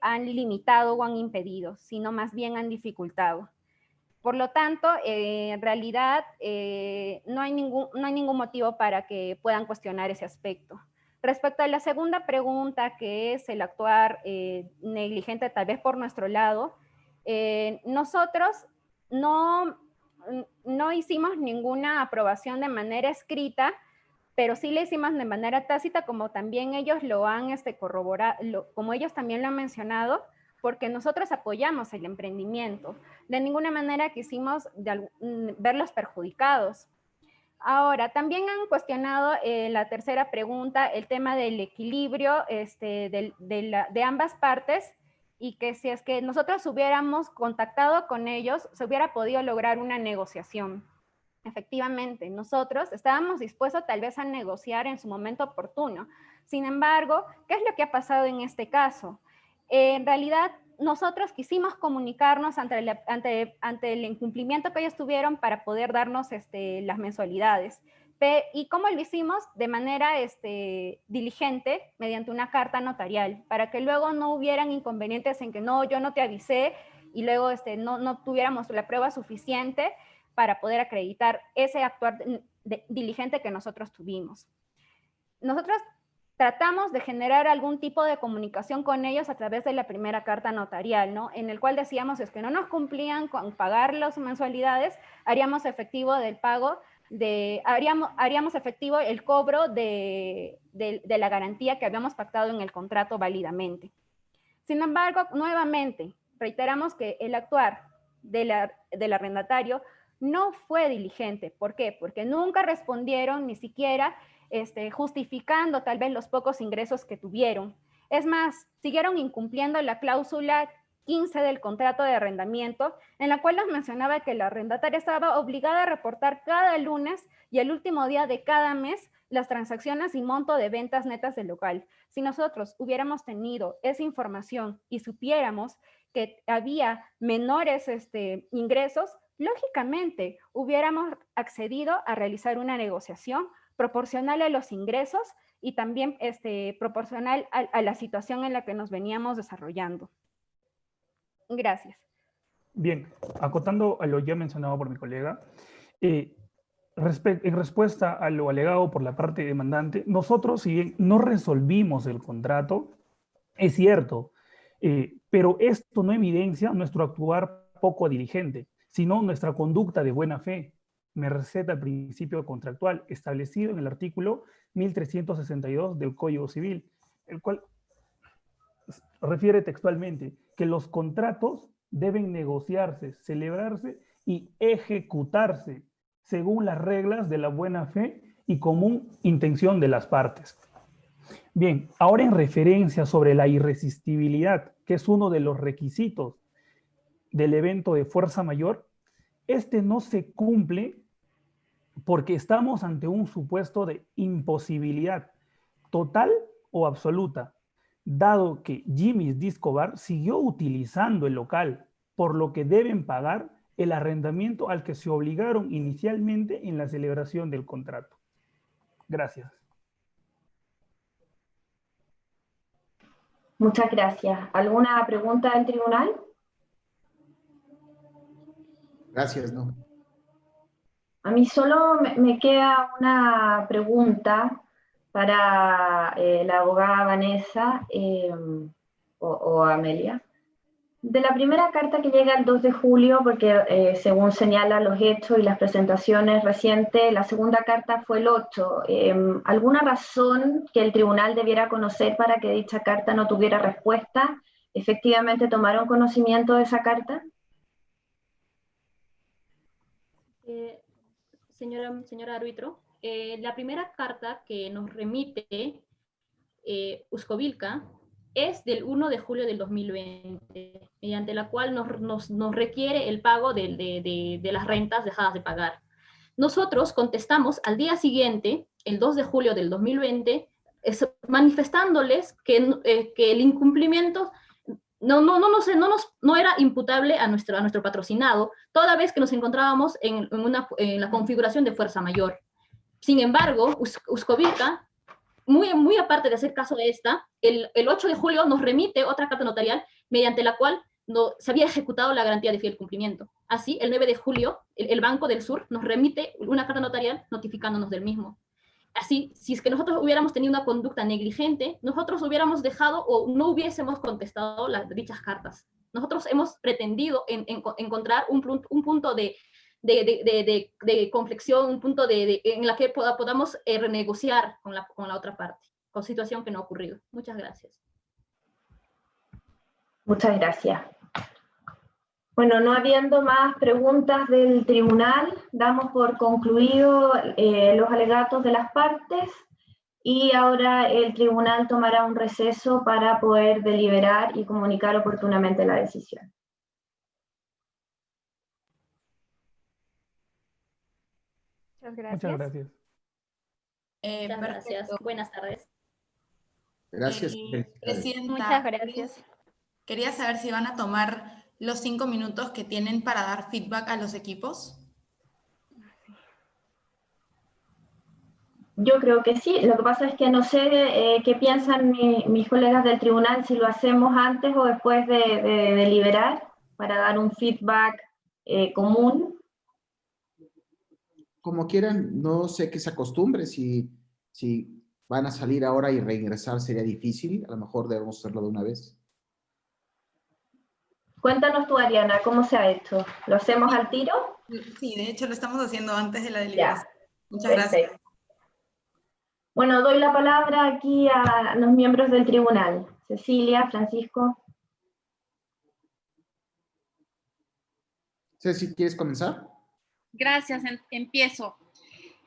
han limitado o han impedido, sino más bien han dificultado. Por lo tanto, en realidad no hay ningún motivo para que puedan cuestionar ese aspecto. Respecto a la segunda pregunta, que es el actuar negligente tal vez por nuestro lado, nosotros no hicimos ninguna aprobación de manera escrita pero sí le hicimos de manera tácita, como también ellos lo han corroborado, como ellos también lo han mencionado, porque nosotros apoyamos el emprendimiento. De ninguna manera quisimos verlos perjudicados. Ahora, también han cuestionado la tercera pregunta, el tema del equilibrio de ambas partes, y que si es que nosotros hubiéramos contactado con ellos, se hubiera podido lograr una negociación. Efectivamente, nosotros estábamos dispuestos tal vez a negociar en su momento oportuno. Sin embargo, ¿qué es lo que ha pasado en este caso? En realidad, nosotros quisimos comunicarnos ante el incumplimiento que ellos tuvieron para poder darnos las mensualidades. ¿Y cómo lo hicimos? De manera diligente, mediante una carta notarial, para que luego no hubieran inconvenientes en que no, yo no te avisé, y luego no tuviéramos la prueba suficiente para poder acreditar ese actuar diligente que nosotros tuvimos. Nosotros tratamos de generar algún tipo de comunicación con ellos a través de la primera carta notarial, ¿no? En el cual decíamos, es que no nos cumplían con pagar las mensualidades, haríamos efectivo del pago, haríamos efectivo el cobro de la garantía que habíamos pactado en el contrato válidamente. Sin embargo, nuevamente, reiteramos que el actuar del arrendatario no fue diligente. ¿Por qué? Porque nunca respondieron, ni siquiera justificando tal vez los pocos ingresos que tuvieron. Es más, siguieron incumpliendo la cláusula 15 del contrato de arrendamiento, en la cual nos mencionaba que la arrendataria estaba obligada a reportar cada lunes y el último día de cada mes las transacciones y monto de ventas netas del local. Si nosotros hubiéramos tenido esa información y supiéramos que había menores ingresos, lógicamente hubiéramos accedido a realizar una negociación proporcional a los ingresos y también proporcional a la situación en la que nos veníamos desarrollando. Gracias. Bien, acotando a lo ya mencionado por mi colega, en respuesta a lo alegado por la parte demandante, nosotros, si bien no resolvimos el contrato, es cierto, pero esto no evidencia nuestro actuar poco diligente, sino nuestra conducta de buena fe, merced al principio contractual establecido en el artículo 1362 del Código Civil, el cual refiere textualmente que los contratos deben negociarse, celebrarse y ejecutarse según las reglas de la buena fe y común intención de las partes. Bien, ahora en referencia sobre la irresistibilidad, que es uno de los requisitos del evento de fuerza mayor, no se cumple porque estamos ante un supuesto de imposibilidad total o absoluta, dado que Jimmy's Disco Bar siguió utilizando el local, por lo que deben pagar el arrendamiento al que se obligaron inicialmente en la celebración del contrato. Gracias. Muchas gracias. ¿Alguna pregunta del tribunal? Gracias, no. A mí solo me queda una pregunta para la abogada Vanessa o Amelia. De la primera carta que llega el 2 de julio, porque según señalan los hechos y las presentaciones recientes, la segunda carta fue el 8. ¿Alguna razón que el tribunal debiera conocer para que dicha carta no tuviera respuesta? ¿Efectivamente tomaron conocimiento de esa carta? Señora árbitro, la primera carta que nos remite Uscovilca es del 1 de julio del 2020, mediante la cual nos requiere el pago de las rentas dejadas de pagar. Nosotros contestamos al día siguiente, el 2 de julio del 2020, manifestándoles que el incumplimiento no era imputable a nuestro patrocinado, toda vez que nos encontrábamos en la configuración de fuerza mayor. Sin embargo, Uscovilca, muy aparte de hacer caso de esta, el 8 de julio nos remite otra carta notarial mediante la cual se había ejecutado la garantía de fiel cumplimiento. Así, el 9 de julio, el Banco del Sur nos remite una carta notarial notificándonos del mismo. Así, si es que nosotros hubiéramos tenido una conducta negligente, nosotros hubiéramos dejado o no hubiésemos contestado dichas cartas. Nosotros hemos pretendido encontrar un punto de de conflexión, un punto en la que podamos renegociar con la otra parte, con situación que no ha ocurrido. Muchas gracias. Muchas gracias. Bueno, no habiendo más preguntas del tribunal, damos por concluido los alegatos de las partes y ahora el tribunal tomará un receso para poder deliberar y comunicar oportunamente la decisión. Muchas gracias. Muchas gracias. Muchas gracias. Perfecto. Buenas tardes. Gracias. Felicidades. Presidenta, Muchas gracias. quería saber si van a tomar los 5 minutos que tienen para dar feedback a los equipos. Yo creo que sí, lo que pasa es que no sé qué piensan mis colegas del tribunal, si lo hacemos antes o después de deliberar, para dar un feedback común. Como quieran, no sé qué se acostumbre, si van a salir ahora y reingresar sería difícil, a lo mejor debemos hacerlo de una vez. Cuéntanos tú, Ariana, ¿cómo se ha hecho? ¿Lo hacemos al tiro? Sí, de hecho lo estamos haciendo antes de la deliberación. Ya. Muchas gracias. Perfecto. Bueno, doy la palabra aquí a los miembros del tribunal. Cecilia, Francisco. Ceci, ¿quieres comenzar? Gracias, empiezo.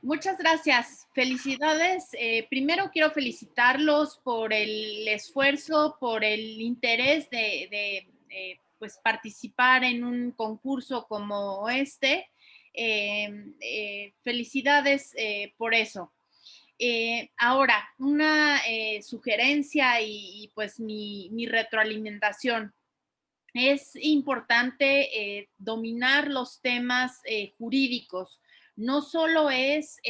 Muchas gracias. Felicidades. Primero quiero felicitarlos por el esfuerzo, por el interés de pues participar en un concurso como este. Felicidades por eso. Ahora, una sugerencia y pues mi retroalimentación. Es importante dominar los temas jurídicos. No solo es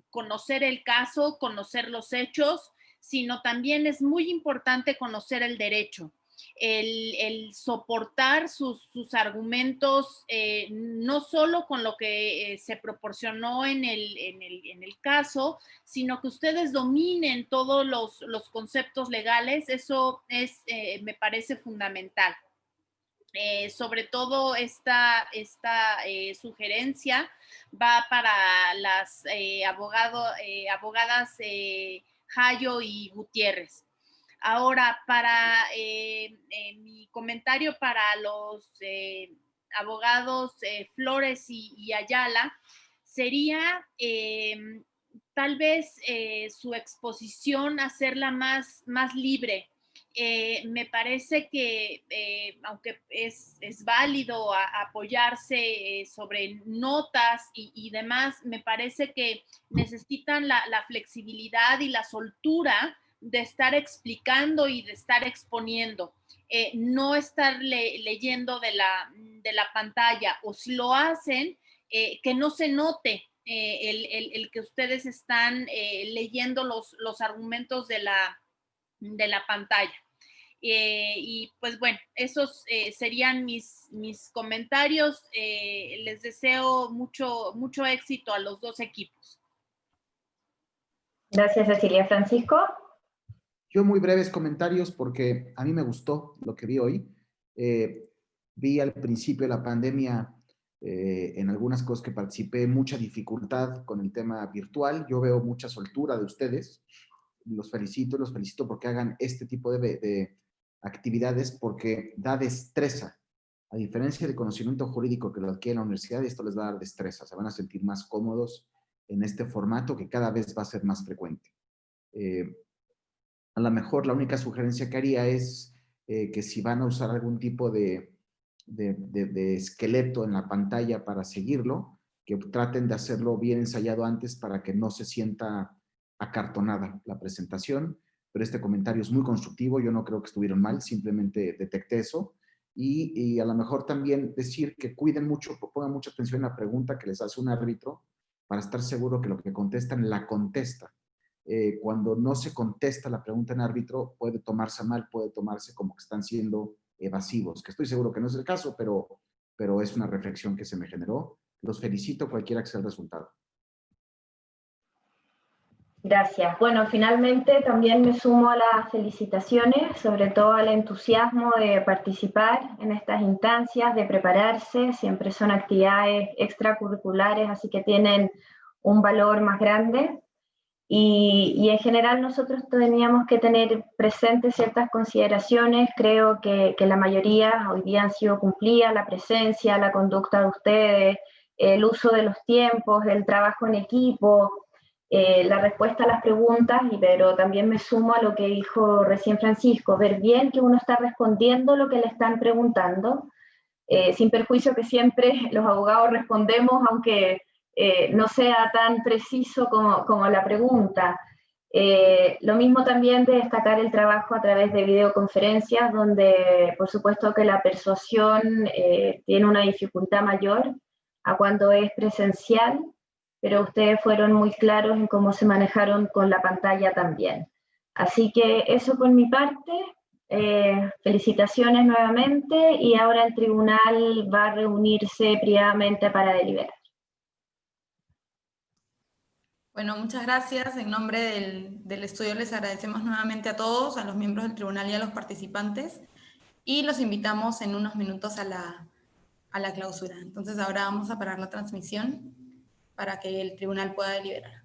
conocer el caso, conocer los hechos, sino también es muy importante conocer el derecho. El soportar sus argumentos, no solo con lo que se proporcionó en el caso, sino que ustedes dominen todos los conceptos legales, eso me parece fundamental. Sobre todo esta sugerencia va para las abogadas Jayo y Gutiérrez. Ahora, para mi comentario para los abogados Flores y Ayala, sería tal vez su exposición hacerla más libre. Me parece que, aunque es válido apoyarse sobre notas y demás, me parece que necesitan la flexibilidad y la soltura de estar explicando y de estar exponiendo, no estar leyendo de la pantalla, o si lo hacen, que no se note el que ustedes están leyendo los argumentos de la pantalla. Y pues bueno, esos serían mis comentarios. Les deseo mucho éxito a los dos equipos. Gracias, Cecilia. Francisco. Yo muy breves comentarios porque a mí me gustó lo que vi hoy. Vi al principio de la pandemia, en algunas cosas que participé, mucha dificultad con el tema virtual. Yo veo mucha soltura de ustedes. Los felicito porque hagan este tipo de actividades, porque da destreza. A diferencia del conocimiento jurídico que lo adquiere en la universidad, esto les va a dar destreza. Se van a sentir más cómodos en este formato que cada vez va a ser más frecuente. A lo mejor la única sugerencia que haría es que si van a usar algún tipo de esqueleto en la pantalla para seguirlo, que traten de hacerlo bien ensayado antes para que no se sienta acartonada la presentación, pero este comentario es muy constructivo, yo no creo que estuvieron mal, simplemente detecté eso, y a lo mejor también decir que cuiden mucho, pongan mucha atención a la pregunta que les hace un árbitro para estar seguro que lo que contestan la contesta. Cuando no se contesta la pregunta en árbitro, puede tomarse mal, puede tomarse como que están siendo evasivos, que estoy seguro que no es el caso, pero es una reflexión que se me generó. Los felicito, cualquiera que sea el resultado. Gracias. Bueno, finalmente también me sumo a las felicitaciones, sobre todo al entusiasmo de participar en estas instancias, de prepararse. Siempre son actividades extracurriculares, así que tienen un valor más grande. Y en general nosotros teníamos que tener presentes ciertas consideraciones. Creo que la mayoría hoy día han sido cumplidas: la presencia, la conducta de ustedes, el uso de los tiempos, el trabajo en equipo, la respuesta a las preguntas, pero también me sumo a lo que dijo recién Francisco: ver bien que uno está respondiendo lo que le están preguntando, sin perjuicio que siempre los abogados respondemos, aunque no sea tan preciso como la pregunta. Lo mismo también de destacar el trabajo a través de videoconferencias, donde por supuesto que la persuasión tiene una dificultad mayor a cuando es presencial, pero ustedes fueron muy claros en cómo se manejaron con la pantalla también. Así que eso por mi parte. Felicitaciones nuevamente, y ahora el tribunal va a reunirse privadamente para deliberar. Bueno, muchas gracias. En nombre del estudio les agradecemos nuevamente a todos, a los miembros del tribunal y a los participantes, y los invitamos en unos minutos a la clausura. Entonces ahora vamos a parar la transmisión para que el tribunal pueda deliberar.